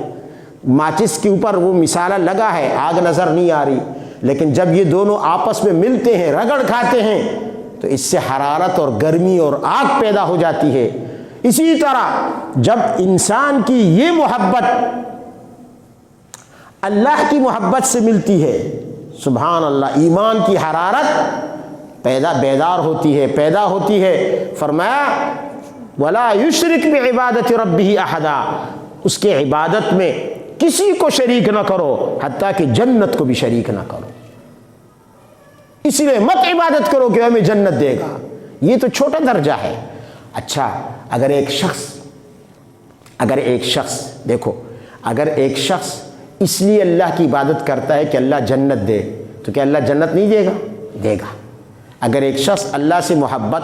ماچس کے اوپر وہ مثالہ لگا ہے، آگ نظر نہیں آ رہی. لیکن جب یہ دونوں آپس میں ملتے ہیں، رگڑ کھاتے ہیں، تو اس سے حرارت اور گرمی اور آگ پیدا ہو جاتی ہے. اسی طرح جب انسان کی یہ محبت اللہ کی محبت سے ملتی ہے، سبحان اللہ، ایمان کی حرارت بیدار ہوتی ہے، پیدا ہوتی ہے. فرمایا وَلَا يُشْرِكْ بِعِبَادَةِ رَبِّهِ أَحَدًا، اس کے عبادت میں کسی کو شریک نہ کرو، حتیٰ کہ جنت کو بھی شریک نہ کرو. اس لیے مت عبادت کرو کہ ہمیں جنت دے گا، یہ تو چھوٹا درجہ ہے. اچھا اگر ایک شخص دیکھو، اگر ایک شخص اس لیے اللہ کی عبادت کرتا ہے کہ اللہ جنت دے، تو کیا اللہ جنت نہیں دے گا؟ دے گا. اگر ایک شخص اللہ سے محبت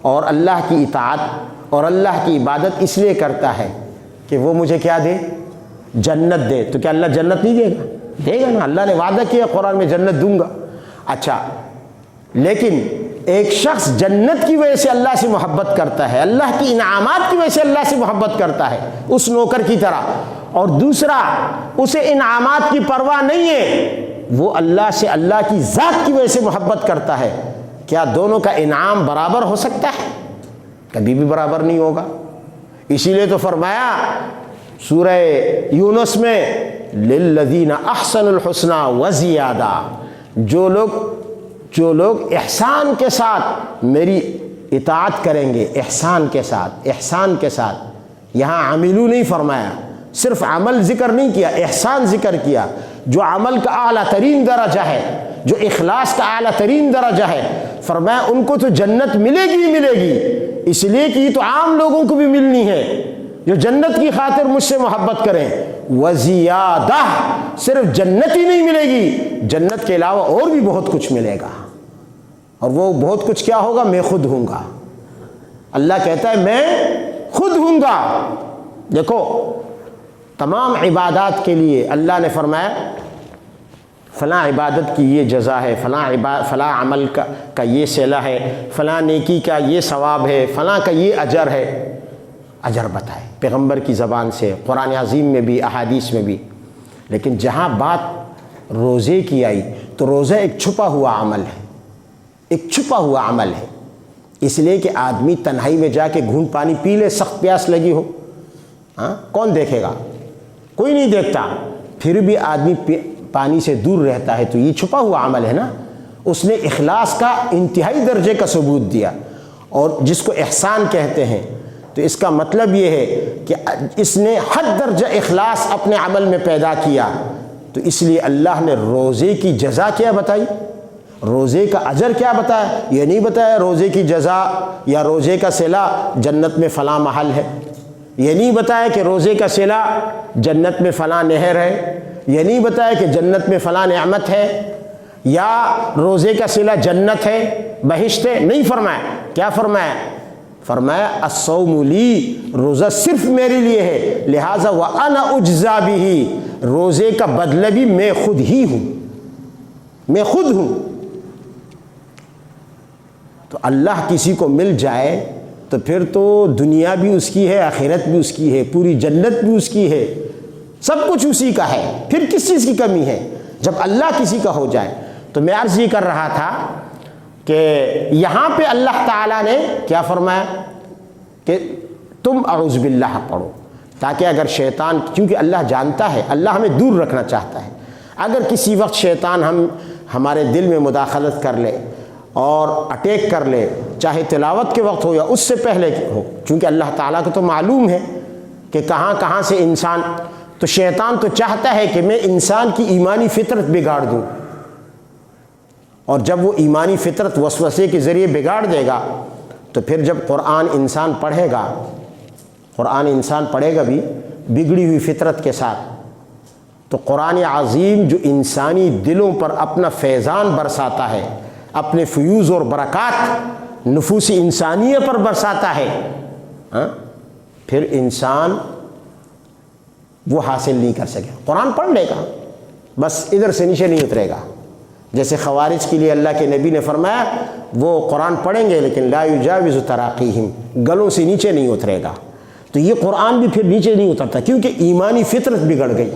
اور اللہ کی اطاعت اور اللہ کی عبادت اس لیے کرتا ہے کہ وہ مجھے کیا دے؟ جنت دے، تو کیا اللہ جنت نہیں دے گا؟ دے گا نا. اللہ نے وعدہ کیا قرآن میں جنت دوں گا. اچھا لیکن ایک شخص جنت کی وجہ سے اللہ سے محبت کرتا ہے، اللہ کی انعامات کی وجہ سے اللہ سے محبت کرتا ہے اس نوکر کی طرح، اور دوسرا اسے انعامات کی پرواہ نہیں ہے، وہ اللہ سے اللہ کی ذات کی وجہ سے محبت کرتا ہے. کیا دونوں کا انعام برابر ہو سکتا ہے؟ کبھی بھی برابر نہیں ہوگا. اسی لیے تو فرمایا سورہ یونس میں للذین احسنوا الحسنی وزیادہ، جو لوگ احسان کے ساتھ میری اطاعت کریں گے، احسان کے ساتھ. یہاں عملو نہیں فرمایا، صرف عمل ذکر نہیں کیا، احسان ذکر کیا. جو عمل کا اعلیٰ ترین درجہ ہے، جو اخلاص کا اعلیٰ ترین درجہ ہے، فرمایا ان کو تو جنت ملے گی، اس لیے کہ یہ تو عام لوگوں کو بھی ملنی ہے جو جنت کی خاطر مجھ سے محبت کریں. وزیادہ، صرف جنت ہی نہیں ملے گی، جنت کے علاوہ اور بھی بہت کچھ ملے گا. اور وہ بہت کچھ کیا ہوگا؟ میں خود ہوں گا. اللہ کہتا ہے میں خود ہوں گا. دیکھو تمام عبادات کے لیے اللہ نے فرمایا فلاں عبادت کی یہ جزا ہے، فلاں عمل کا یہ صلہ ہے، فلاں نیکی کا یہ ثواب ہے، فلاں کا یہ اجر ہے. اجر بتائے پیغمبر کی زبان سے، قرآن عظیم میں بھی، احادیث میں بھی. لیکن جہاں بات روزے کی آئی تو روزہ ایک چھپا ہوا عمل ہے، اس لیے کہ آدمی تنہائی میں جا کے گھونٹ پانی پی لے، سخت پیاس لگی ہو، کون دیکھے گا؟ کوئی نہیں دیکھتا، پھر بھی آدمی پانی سے دور رہتا ہے، تو یہ چھپا ہوا عمل ہے نا. اس نے اخلاص کا انتہائی درجے کا ثبوت دیا. اور جس کو احسان کہتے ہیں تو اس کا مطلب یہ ہے کہ اس نے حد درجہ اخلاص اپنے عمل میں پیدا کیا. تو اس لیے اللہ نے روزے کی جزا کیا بتائی، روزے کا اجر کیا بتایا. یہ نہیں بتایا روزے کی جزا یا روزے کا صلہ جنت میں فلاں محل ہے، یہ نہیں بتایا کہ روزے کا صلہ جنت میں فلاں نہر ہے، یہ نہیں بتایا کہ جنت میں فلاں نعمت ہے، یا روزے کا صلہ جنت ہے، بہشت ہے. نہیں فرمایا. کیا فرمایا؟ فرمایا الصوم لی، روزہ صرف میرے لیے ہے، لہٰذا وانا اجزا بہ، روزے کا بدلہ بھی میں خود ہی ہوں، میں خود ہوں. تو اللہ کسی کو مل جائے تو پھر تو دنیا بھی اس کی ہے، آخرت بھی اس کی ہے، پوری جنت بھی اس کی ہے، سب کچھ اسی کا ہے. پھر کس چیز کی کمی ہے جب اللہ کسی کا ہو جائے؟ تو میں عرض یہ کر رہا تھا کہ یہاں پہ اللہ تعالیٰ نے کیا فرمایا کہ تم اعوذ باللہ پڑھو، تاکہ اگر شیطان، کیونکہ اللہ جانتا ہے، اللہ ہمیں دور رکھنا چاہتا ہے. اگر کسی وقت شیطان ہمارے دل میں مداخلت کر لے اور اٹیک کر لے، چاہے تلاوت کے وقت ہو یا اس سے پہلے ہو، چونکہ اللہ تعالیٰ کو تو معلوم ہے کہ کہاں سے انسان، تو شیطان تو چاہتا ہے کہ میں انسان کی ایمانی فطرت بگاڑ دوں. اور جب وہ ایمانی فطرت وسوسے کے ذریعے بگاڑ دے گا تو پھر جب قرآن انسان پڑھے گا بھی بگڑی ہوئی فطرت کے ساتھ، تو قرآن عظیم جو انسانی دلوں پر اپنا فیضان برساتا ہے، اپنے فیوز اور برکات نفوس انسانیہ پر برساتا ہے، پھر انسان وہ حاصل نہیں کر سکے. قرآن پڑھ لے گا بس ادھر سے نیچے نہیں اترے گا. جیسے خوارج کے لیے اللہ کے نبی نے فرمایا وہ قرآن پڑھیں گے لیکن لا یجاوز تراقیہم، گلوں سے نیچے نہیں اترے گا. تو یہ قرآن بھی پھر نیچے نہیں اترتا کیونکہ ایمانی فطرت بگڑ گئی.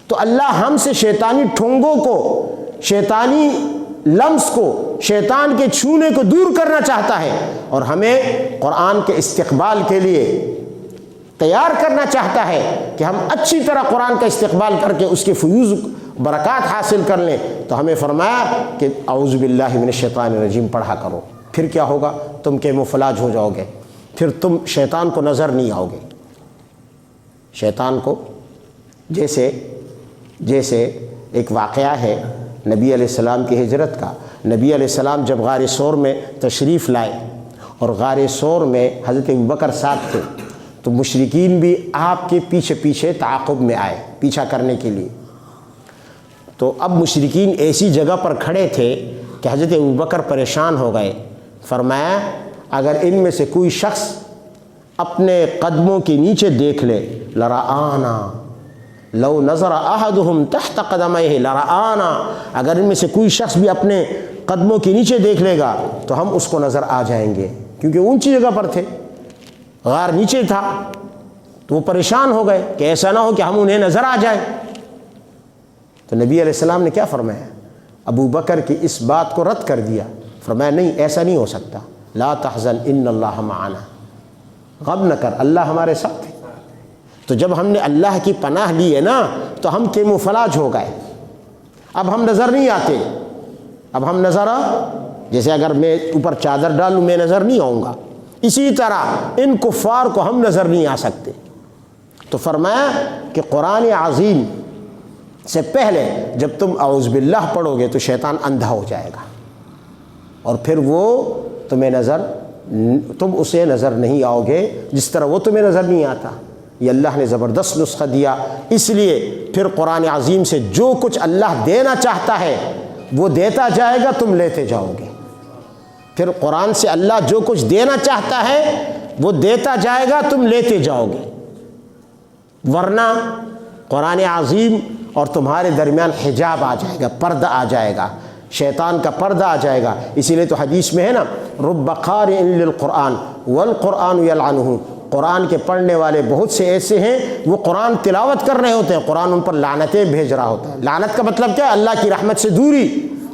تو اللہ ہم سے شیطانی ٹھونگوں کو، شیطانی لمس کو، شیطان کے چھونے کو دور کرنا چاہتا ہے اور ہمیں قرآن کے استقبال کے لیے تیار کرنا چاہتا ہے کہ ہم اچھی طرح قرآن کا استقبال کر کے اس کے فیوز برکات حاصل کر لیں. تو ہمیں فرمایا کہ اعوذ باللہ من الشیطان الرجیم پڑھا کرو. پھر کیا ہوگا؟ تم کیموفلاج ہو جاؤ گے، پھر تم شیطان کو نظر نہیں آؤ گے. شیطان کو جیسے ایک واقعہ ہے نبی علیہ السلام کی ہجرت کا. نبی علیہ السلام جب غار ثور میں تشریف لائے اور غار ثور میں حضرت ابوبکر ساتھ تھے تو مشرکین بھی آپ کے پیچھے پیچھے تعاقب میں آئے پیچھا کرنے کے لیے. تو اب مشرکین ایسی جگہ پر کھڑے تھے کہ حضرت ابوبکر پریشان ہو گئے. فرمایا اگر ان میں سے کوئی شخص اپنے قدموں کے نیچے دیکھ لے، لرآنا لو نظر احدهم تحت قدميه لرآنا، اگر ان میں سے کوئی شخص بھی اپنے قدموں کے نیچے دیکھ لے گا تو ہم اس کو نظر آ جائیں گے. کیونکہ اونچی جگہ پر تھے، غار نیچے تھا. تو وہ پریشان ہو گئے کہ ایسا نہ ہو کہ ہم انہیں نظر آ جائیں. تو نبی علیہ السلام نے کیا فرمایا؟ ابو بکر کی اس بات کو رد کر دیا. فرمایا نہیں، ایسا نہیں ہو سکتا. لا تحزن ان اللہ معنا، غم نہ کر، اللہ ہمارے ساتھ ہے. تو جب ہم نے اللہ کی پناہ لی ہے نا تو ہم کیموفلاج ہو گئے. اب ہم نظر نہیں آتے. اب ہم نظر جیسے اگر میں اوپر چادر ڈالوں میں نظر نہیں آؤں گا، اسی طرح ان کفار کو ہم نظر نہیں آ سکتے. تو فرمایا کہ قرآن عظیم سے پہلے جب تم اعوذ باللہ پڑھو گے تو شیطان اندھا ہو جائے گا اور پھر وہ تم اسے نظر نہیں آؤ گے جس طرح وہ تمہیں نظر نہیں آتا. یہ اللہ نے زبردست نسخہ دیا. اس لیے پھر قرآن عظیم سے جو کچھ اللہ دینا چاہتا ہے وہ دیتا جائے گا، تم لیتے جاؤ گے. پھر قرآن سے اللہ جو کچھ دینا چاہتا ہے وہ دیتا جائے گا، تم لیتے جاؤ گے. ورنہ قرآن عظیم اور تمہارے درمیان حجاب آ جائے گا، پردہ آ جائے گا، شیطان کا پردہ آ جائے گا. اسی لیے تو حدیث میں ہے نا، رب قارئ للقرآن والقرآن یلعنہ، قرآن کے پڑھنے والے بہت سے ایسے ہیں وہ قرآن تلاوت کر رہے ہوتے ہیں، قرآن ان پر لعنتیں بھیج رہا ہوتا ہے. لعنت کا مطلب کیا؟ اللہ کی رحمت سے دوری،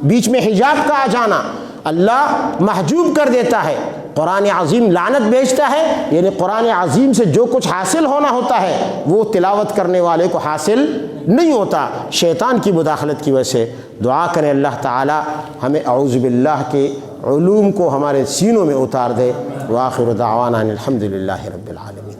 بیچ میں حجاب کا آ جانا. اللہ محجوب کر دیتا ہے. قرآن عظیم لعنت بھیجتا ہے، یعنی قرآن عظیم سے جو کچھ حاصل ہونا ہوتا ہے وہ تلاوت کرنے والے کو حاصل نہیں ہوتا، شیطان کی مداخلت کی وجہ سے. دعا کریں اللہ تعالی ہمیں اعوذ باللہ کے علوم کو ہمارے سینوں میں اتار دے. وآخر دعوانا الحمد للہ رب العالمین.